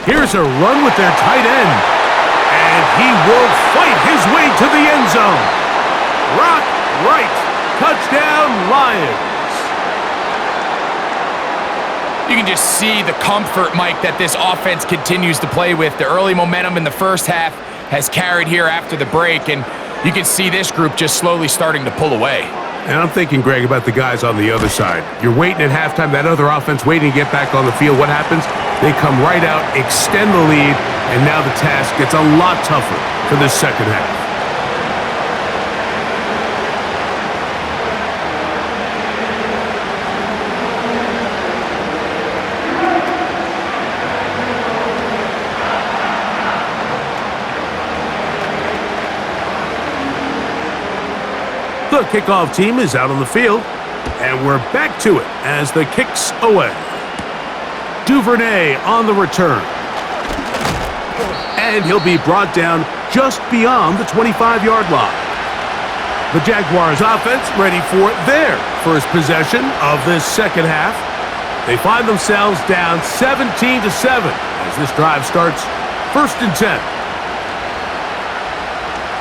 Here's a run with their tight end. And he will fight his way to the end zone. Rock right. Touchdown, Lions. You can just see the comfort, Mike, that this offense continues to play with. The early momentum in the first half has carried here after the break, and you can see this group just slowly starting to pull away. And I'm thinking, Greg, about the guys on the other side. You're waiting at halftime, that other offense waiting to get back on the field. What happens? They come right out, extend the lead, and now the task gets a lot tougher for this second half. The kickoff team is out on the field, and we're back to it as the kick's away. Duvernay on the return. And he'll be brought down just beyond the 25-yard line. The Jaguars offense ready for their first possession of this second half. They find themselves down 17-7 as this drive starts 1st and 10.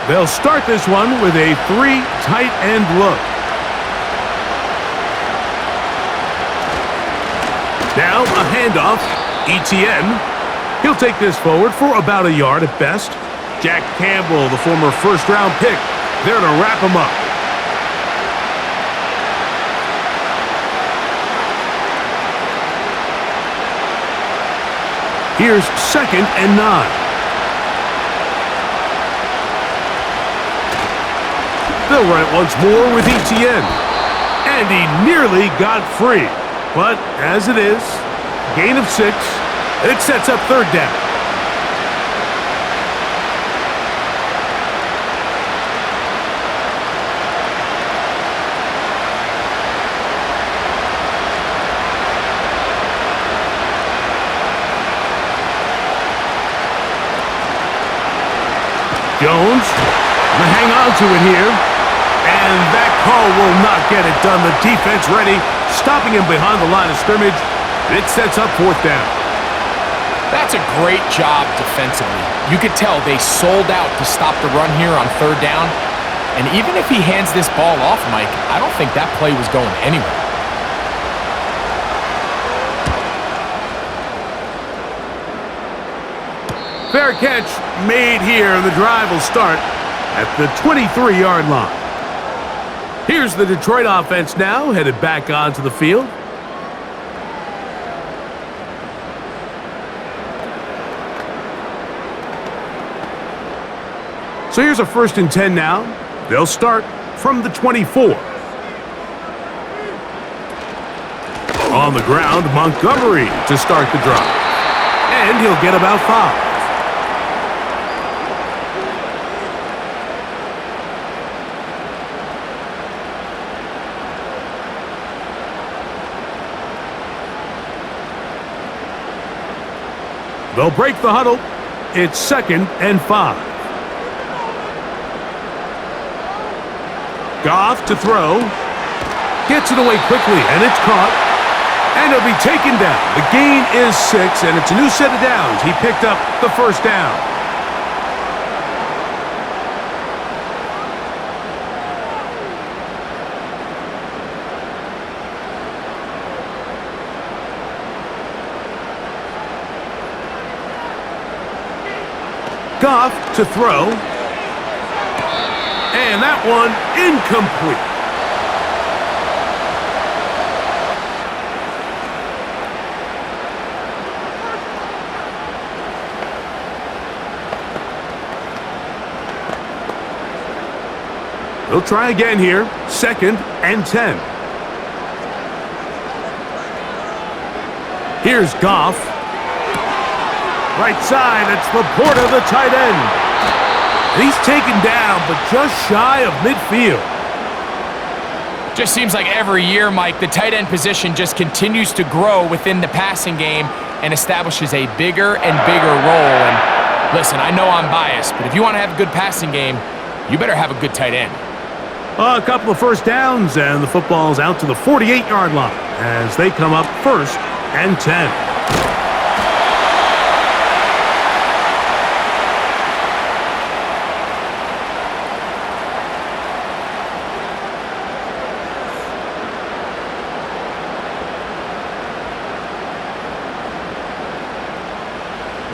They'll start this one with a 3 tight end look. Now a handoff. Etienne. He'll take this forward for about a yard at best. Jack Campbell, the former first-round pick, there to wrap him up. Here's 2nd and 9. They'll run it once more with Etienne. And he nearly got free. But as it is, gain of 6, it sets up 3rd down. Jones will hang on to it here. And that call will not get it done. The defense ready, stopping him behind the line of scrimmage. It sets up 4th down. That's a great job defensively. You could tell they sold out to stop the run here on 3rd down. And even if he hands this ball off, Mike, I don't think that play was going anywhere. Fair catch made here, and the drive will start at the 23-yard line. Here's the Detroit offense now, headed back onto the field. So here's a 1st and 10 now. They'll start from the 24. On the ground, Montgomery to start the drive. And he'll get about 5. They'll break the huddle. It's 2nd and 5. Goff to throw. Gets it away quickly, and it's caught. And he'll be taken down. The gain is 6, and it's a new set of downs. He picked up the first down. Goff to throw. And that one incomplete. They'll try again here. 2nd and 10. Here's Goff. Right side, it's Laporta, the tight end. He's taken down, but just shy of midfield. Just seems like every year, Mike, the tight end position just continues to grow within the passing game and establishes a bigger and bigger role. And listen, I know I'm biased, but if you want to have a good passing game, you better have a good tight end. A couple of first downs, and the football's out to the 48-yard line as they come up 1st and 10.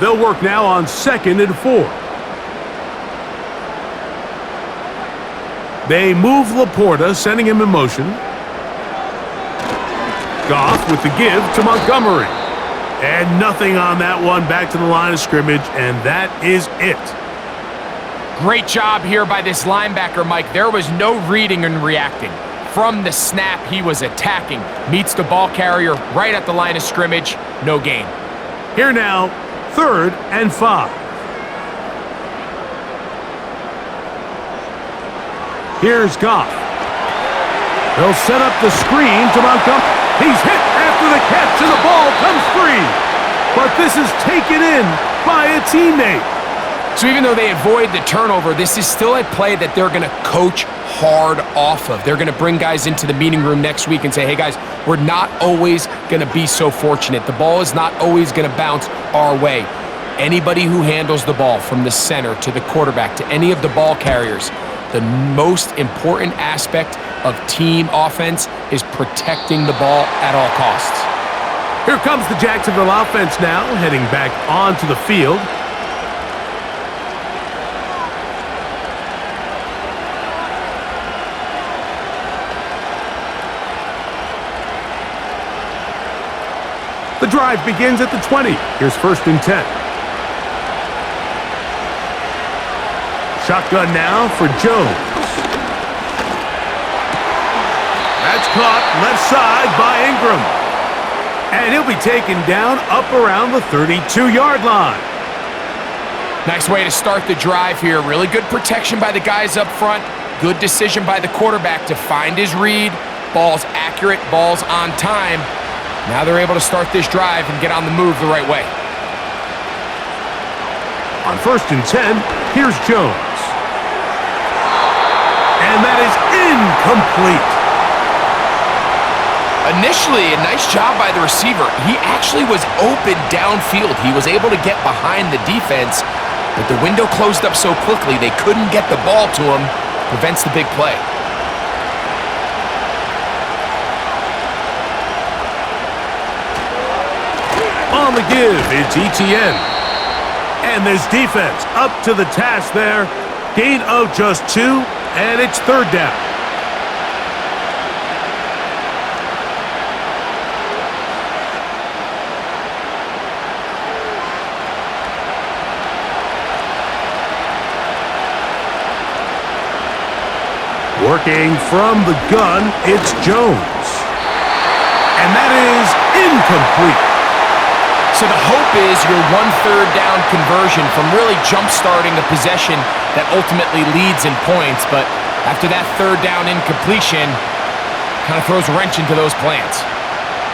They'll work now on 2nd and 4. They move Laporta, sending him in motion. Goff with the give to Montgomery. And nothing on that one, back to the line of scrimmage, and that is it. Great job here by this linebacker, Mike. There was no reading and reacting. From the snap, he was attacking. Meets the ball carrier right at the line of scrimmage, no gain. Here now, 3rd and 5. Here's Goff. They'll set up the screen to Montgomery. He's hit after the catch, and the ball comes free. But this is taken in by a teammate. So even though they avoid the turnover, this is still a play that they're going to coach hard off of. They're going to bring guys into the meeting room next week and say, hey, guys, we're not always going to be so fortunate. The ball is not always going to bounce our way. Anybody who handles the ball from the center to the quarterback to any of the ball carriers, the most important aspect of team offense is protecting the ball at all costs. Here comes the Jacksonville offense now, heading back onto the field. The drive begins at the 20. Here's 1st and 10. Shotgun now for Jones. That's caught left side by Ingram. And he'll be taken down up around the 32-yard line. Nice way to start the drive here. Really good protection by the guys up front. Good decision by the quarterback to find his read. Ball's accurate, ball's on time. Now they're able to start this drive and get on the move the right way. On 1st and 10, here's Jones. And that is incomplete. Initially, a nice job by the receiver. He actually was open downfield. He was able to get behind the defense, but the window closed up so quickly they couldn't get the ball to him. Prevents the big play. On the give, it's ETN. And this defense up to the task there. Gain of just 2, and it's 3rd down. Working from the gun, it's Jones. And that is incomplete. So the hope is your 1/3 down conversion from really jump-starting a possession that ultimately leads in points. But after that 3rd down incompletion, kind of throws a wrench into those plans.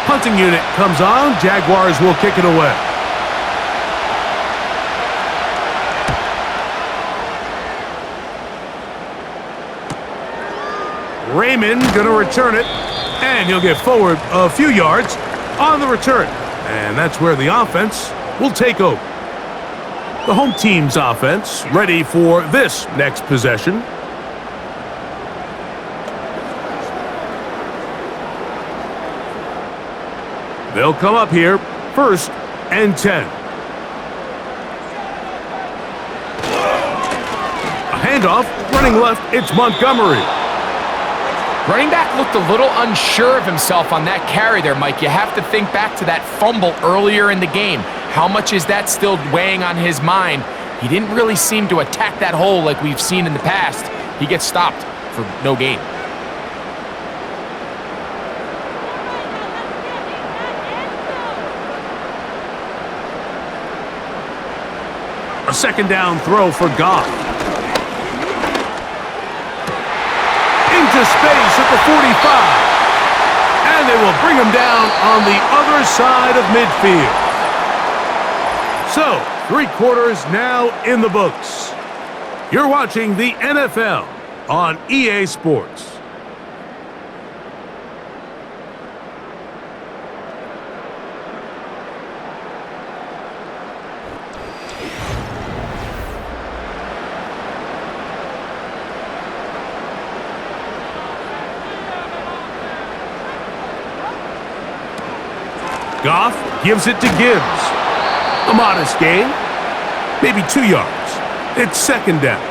Punting unit comes on. Jaguars will kick it away. Raymond going to return it, and he'll get forward a few yards on the return. And that's where the offense will take over. The home team's offense ready for this next possession. They'll come up here, 1st and 10. A handoff, running left, it's Montgomery. Running back looked a little unsure of himself on that carry there, Mike. You have to think back to that fumble earlier in the game. How much is that still weighing on his mind? He didn't really seem to attack that hole like we've seen in the past. He gets stopped for no gain. A 2nd down throw for Goff. Into space at the 45. And they will bring him down on the other side of midfield. So, 3 quarters now in the books. You're watching the NFL on EA Sports. Goff gives it to Gibbs. A modest gain, maybe 2 yards. It's 2nd down.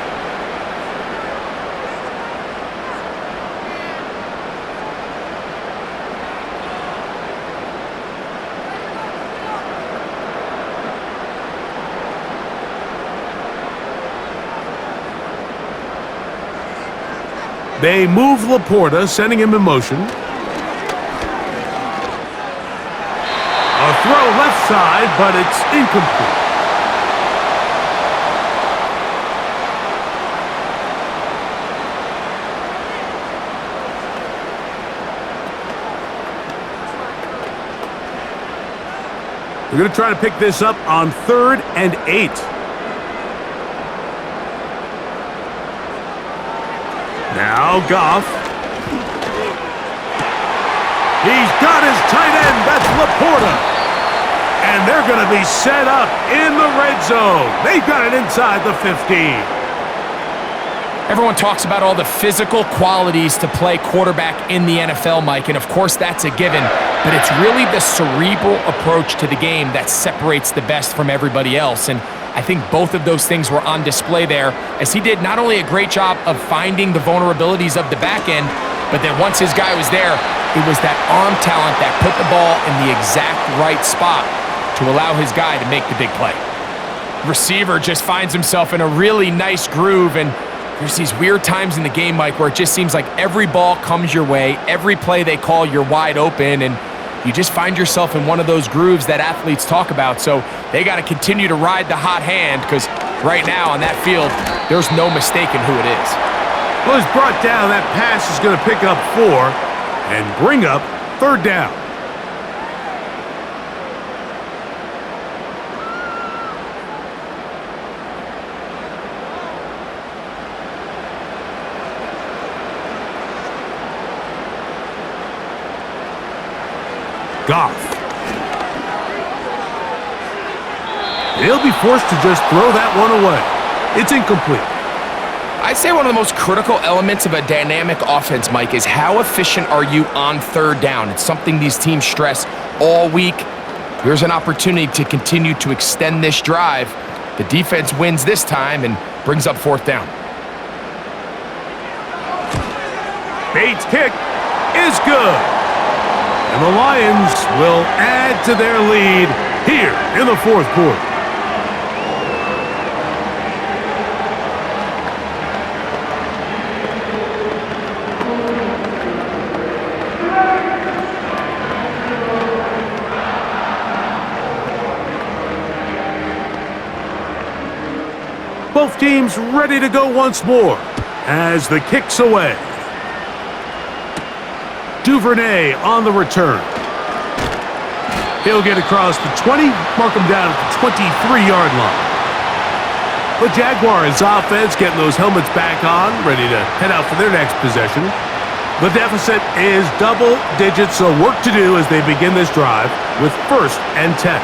They move Laporta, sending him in motion. A throw left side, but it's incomplete. We're going to try to pick this up on 3rd and 8. Now Goff. He's got his tight end. That's Laporta. And they're going to be set up in the red zone. They've got it inside the 15. Everyone talks about all the physical qualities to play quarterback in the NFL, Mike, and of course that's a given, but it's really the cerebral approach to the game that separates the best from everybody else, and I think both of those things were on display there, as he did not only a great job of finding the vulnerabilities of the back end, but then once his guy was there, it was that arm talent that put the ball in the exact right spot to allow his guy to make the big play. Receiver just finds himself in a really nice groove, and there's these weird times in the game, Mike, where it just seems like every ball comes your way, every play they call, you're wide open, and you just find yourself in one of those grooves that athletes talk about. So they got to continue to ride the hot hand, because right now on that field, there's no mistaking who it is. Well, he's brought down. That pass is going to pick up 4 and bring up 3rd down. Goff. He'll be forced to just throw that one away. It's incomplete. I'd say one of the most critical elements of a dynamic offense, Mike, is how efficient are you on 3rd down? It's something these teams stress all week. Here's an opportunity to continue to extend this drive. The defense wins this time and brings up 4th down. Bates' kick is good. And the Lions will add to their lead here in the 4th quarter. Both teams ready to go once more as the kick's away. Duvernay on the return. He'll get across the 20, mark him down at the 23-yard line. The Jaguars offense getting those helmets back on, ready to head out for their next possession. The deficit is double digits, so work to do as they begin this drive with 1st and 10.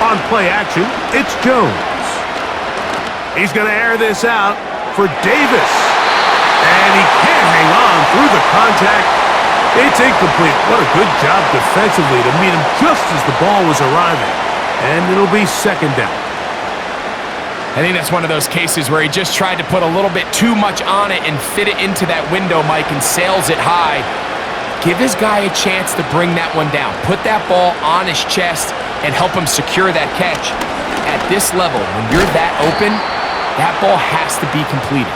On play action, it's Jones. He's going to air this out for Davis. And he can't hang on through the contact. It's incomplete. What a good job defensively to meet him just as the ball was arriving. And it'll be 2nd down. I think that's one of those cases where he just tried to put a little bit too much on it and fit it into that window, Mike, and sails it high. Give his guy a chance to bring that one down. Put that ball on his chest and help him secure that catch. At this level, when you're that open, that ball has to be completed.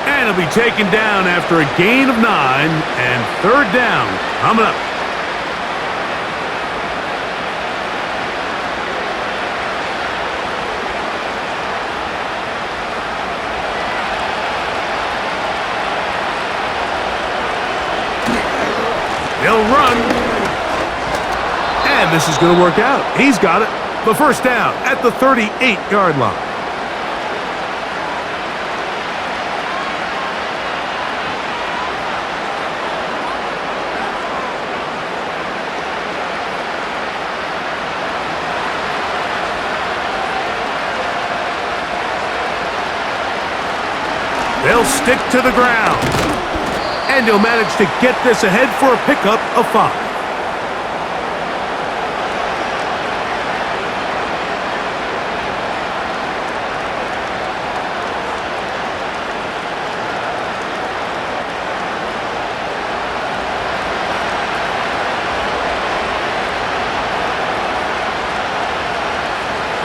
And it'll be taken down after a gain of 9 and 3rd down coming up. They'll run. And this is going to work out. He's got it. The 1st down at the 38-yard line. They'll stick to the ground. And he'll manage to get this ahead for a pickup of 5.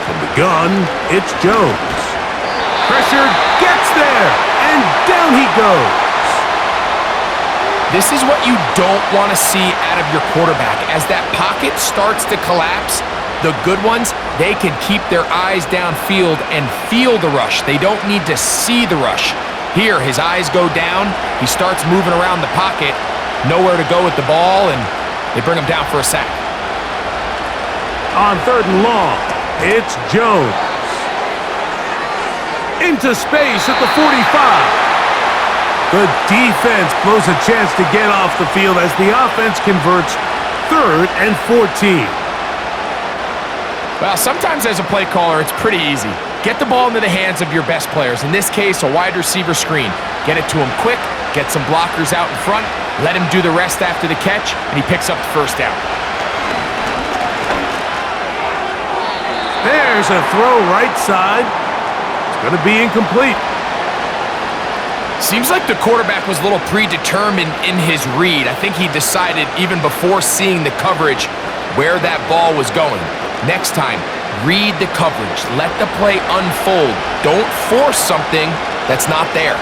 From the gun, it's Jones. Pressure gets there, and down he goes. This is what you don't want to see out of your quarterback. As that pocket starts to collapse, the good ones, they can keep their eyes downfield and feel the rush. They don't need to see the rush. Here, his eyes go down. He starts moving around the pocket, nowhere to go with the ball, and they bring him down for a sack. On 3rd and long, it's Jones. Into space at the 45. The defense blows a chance to get off the field as the offense converts 3rd and 14. Well, sometimes as a play caller, it's pretty easy. Get the ball into the hands of your best players. In this case, a wide receiver screen. Get it to him quick, get some blockers out in front, let him do the rest after the catch, and he picks up the 1st down. There's a throw right side. It's going to be incomplete. Seems like the quarterback was a little predetermined in his read. I think he decided even before seeing the coverage where that ball was going. Next time, read the coverage. Let the play unfold. Don't force something that's not there.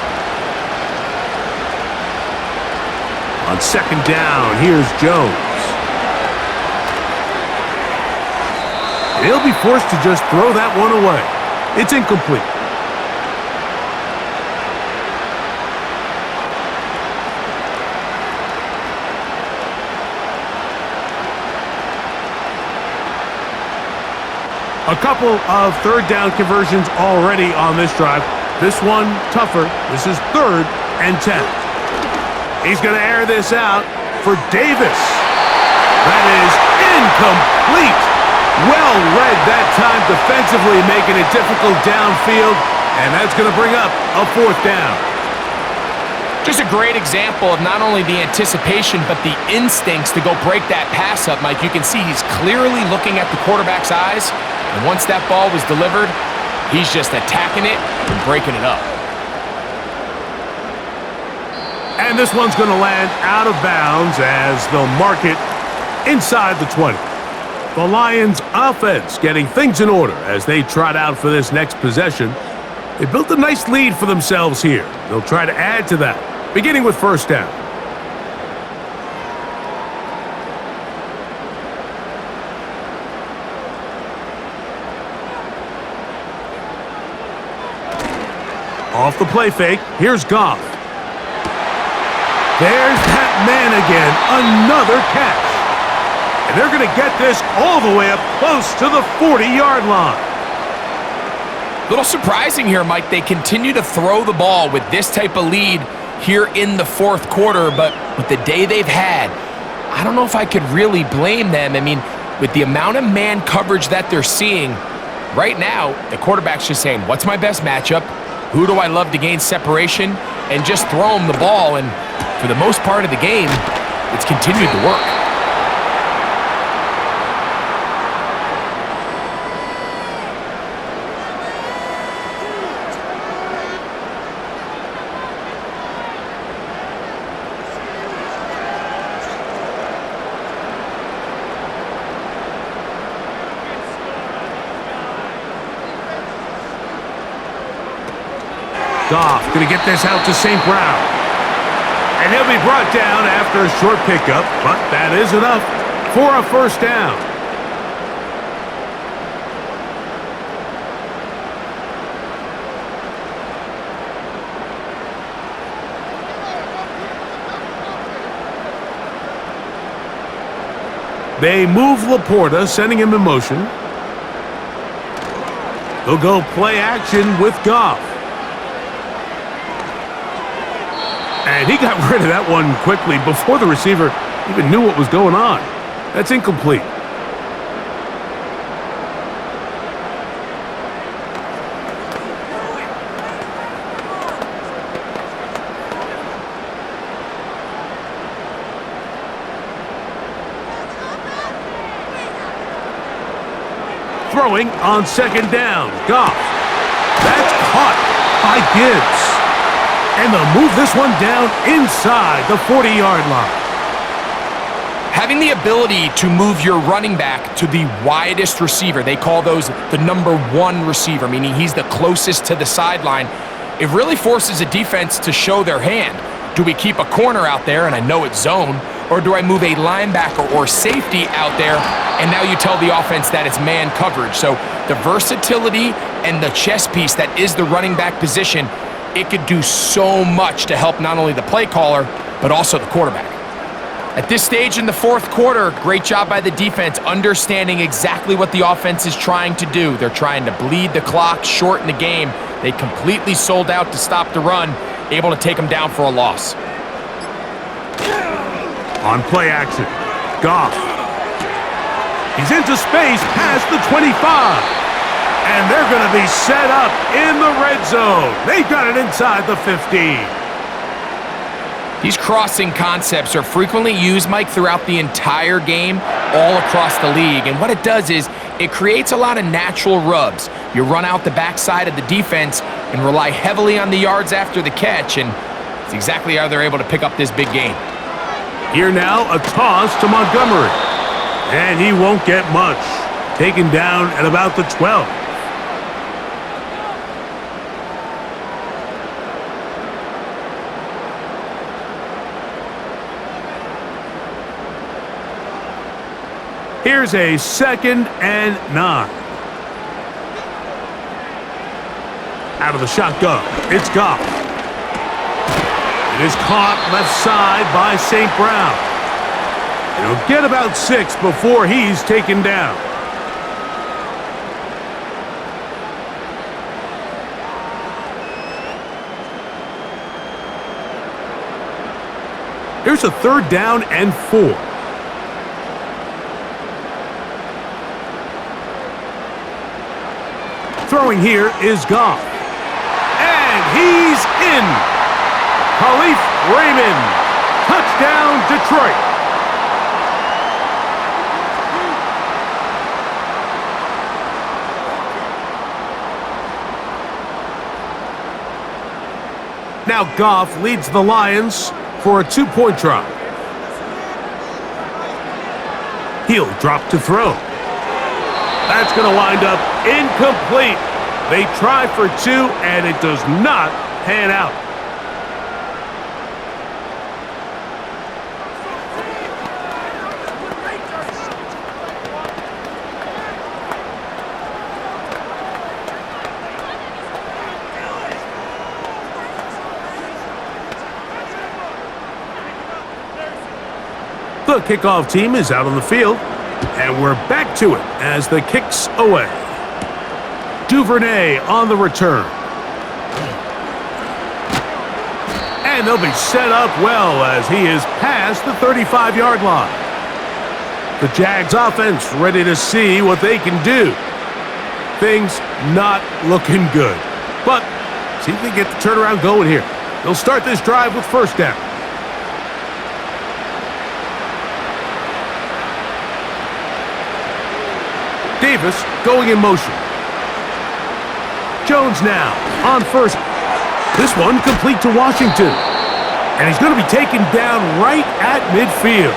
On 2nd down, here's Jones. He'll be forced to just throw that one away. It's incomplete. A couple of 3rd down conversions already on this drive. This one tougher. This is 3rd and 10. He's going to air this out for Davis. That is incomplete. Well read that time defensively, making it difficult downfield, and that's going to bring up a 4th down. Just a great example of not only the anticipation, but the instincts to go break that pass up, Mike. You can see he's clearly looking at the quarterback's eyes, and once that ball was delivered, he's just attacking it and breaking it up. And this one's going to land out of bounds as they'll mark it inside the 20. The Lions offense getting things in order as they trot out for this next possession. They built a nice lead for themselves here. They'll try to add to that, beginning with 1st down. Off the play fake, here's Goff. There's that man again, another catch. And they're going to get this all the way up close to the 40-yard line. Little surprising here, Mike. They continue to throw the ball with this type of lead here in the fourth quarter, but with the day they've had, I don't know if I could really blame them. I mean, with the amount of man coverage that they're seeing, right now, the quarterback's just saying, what's my best matchup? Who do I love to gain separation? And just throw them the ball, and for the most part of the game, it's continued to work. Goff going to get this out to St. Brown. And he'll be brought down after a short pickup, but that is enough for a first down. They move Laporta, sending him in motion. He'll go play action with Goff. And he got rid of that one quickly before the receiver even knew what was going on. That's incomplete. Throwing on second down. Goff. That's caught by Gibbs. And they'll move this one down inside the 40-yard line. Having the ability to move your running back to the widest receiver, they call those the number one receiver, meaning he's the closest to the sideline, it really forces a defense to show their hand. Do we keep a corner out there, and I know it's zone, or do I move a linebacker or safety out there, and now you tell the offense that it's man coverage? So the versatility and the chess piece that is the running back position, it could do so much to help not only the play caller, but also the quarterback. At this stage in the fourth quarter, great job by the defense, understanding exactly what the offense is trying to do. They're trying to bleed the clock, shorten the game. They completely sold out to stop the run, able to take them down for a loss. On play action, Goff. He's into space past the 25. And they're going to be set up in the red zone. They've got it inside the 15. These crossing concepts are frequently used, Mike, throughout the entire game, all across the league. And what it does is it creates a lot of natural rubs. You run out the backside of the defense and rely heavily on the yards after the catch, and it's exactly how they're able to pick up this big game. Here now, a toss to Montgomery. And he won't get much. Taken down at about the 12. Here's a 2nd and 9. Out of the shotgun, it's Goff. It is caught left side by St. Brown. He'll get about 6 before he's taken down. Here's a 3rd down and 4. Throwing here is Goff. And he's in. Khalif Raymond. Touchdown, Detroit. Now Goff leads the Lions for a 2-point try. He'll drop to throw. That's going to wind up incomplete. They try for 2, and it does not pan out. The kickoff team is out on the field. And we're back to it as the kick's away. Duvernay on the return. And they'll be set up well as he is past the 35-yard line. The Jags offense ready to see what they can do. Things not looking good. But see if they get the turnaround going here. They'll start this drive with first down. Davis going in motion. Jones now on first. This one complete to Washington. And he's going to be taken down right at midfield.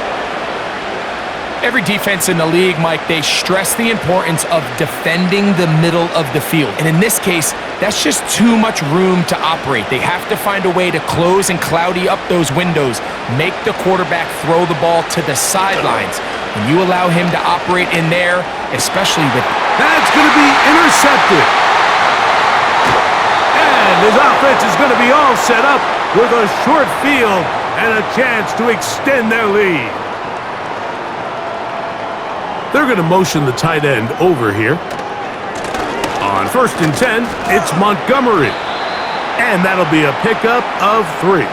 Every defense in the league, Mike, they stress the importance of defending the middle of the field. And in this case, that's just too much room to operate. They have to find a way to close and cloudy up those windows, make the quarterback throw the ball to the sidelines. When you allow him to operate in there, especially with... That's going to be intercepted. And his offense is going to be all set up with a short field and a chance to extend their lead. They're going to motion the tight end over here. On 1st and 10, it's Montgomery. And that'll be a pickup of 3.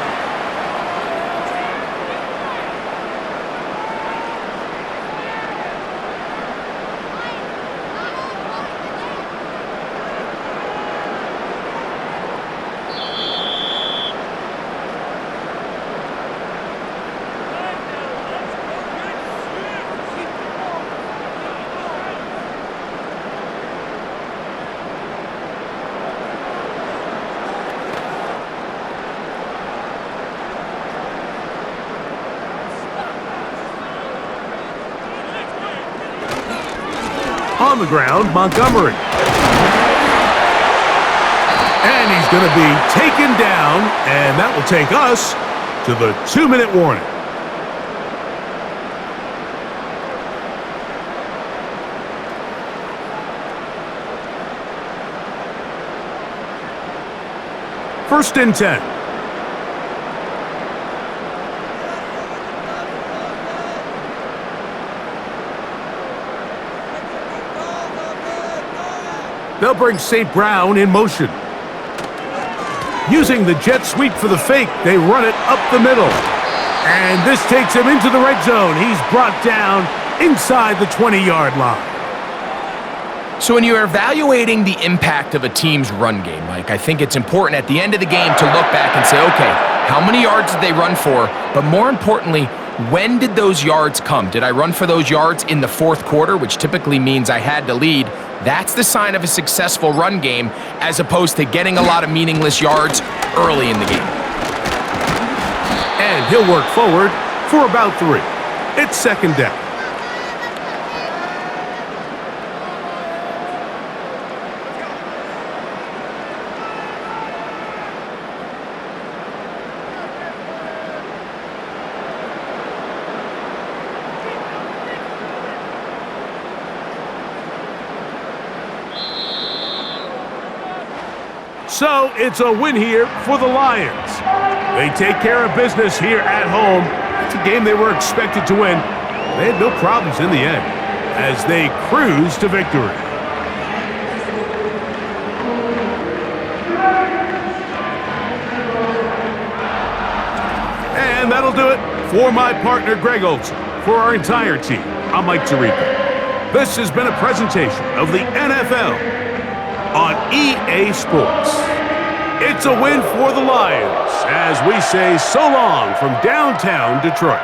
On the ground, Montgomery. And he's going to be taken down, and that will take us to the 2-minute warning. First and 10. They'll bring St. Brown in motion. Using the jet sweep for the fake, they run it up the middle. And this takes him into the red zone. He's brought down inside the 20-yard line. So when you're evaluating the impact of a team's run game, Mike, I think it's important at the end of the game to look back and say, okay, how many yards did they run for? But more importantly, when did those yards come? Did I run for those yards in the 4th quarter, which typically means I had to lead? That's the sign of a successful run game, as opposed to getting a lot of meaningless yards early in the game. And he'll work forward for about 3. It's 2nd down. So it's a win here for the Lions. They take care of business here at home. It's a game they were expected to win. They had no problems in the end as they cruise to victory. And that'll do it for my partner, Greg Olson. For our entire team, I'm Mike Tirico. This has been a presentation of the NFL on EA Sports. It's a win for the Lions as we say so long from downtown Detroit.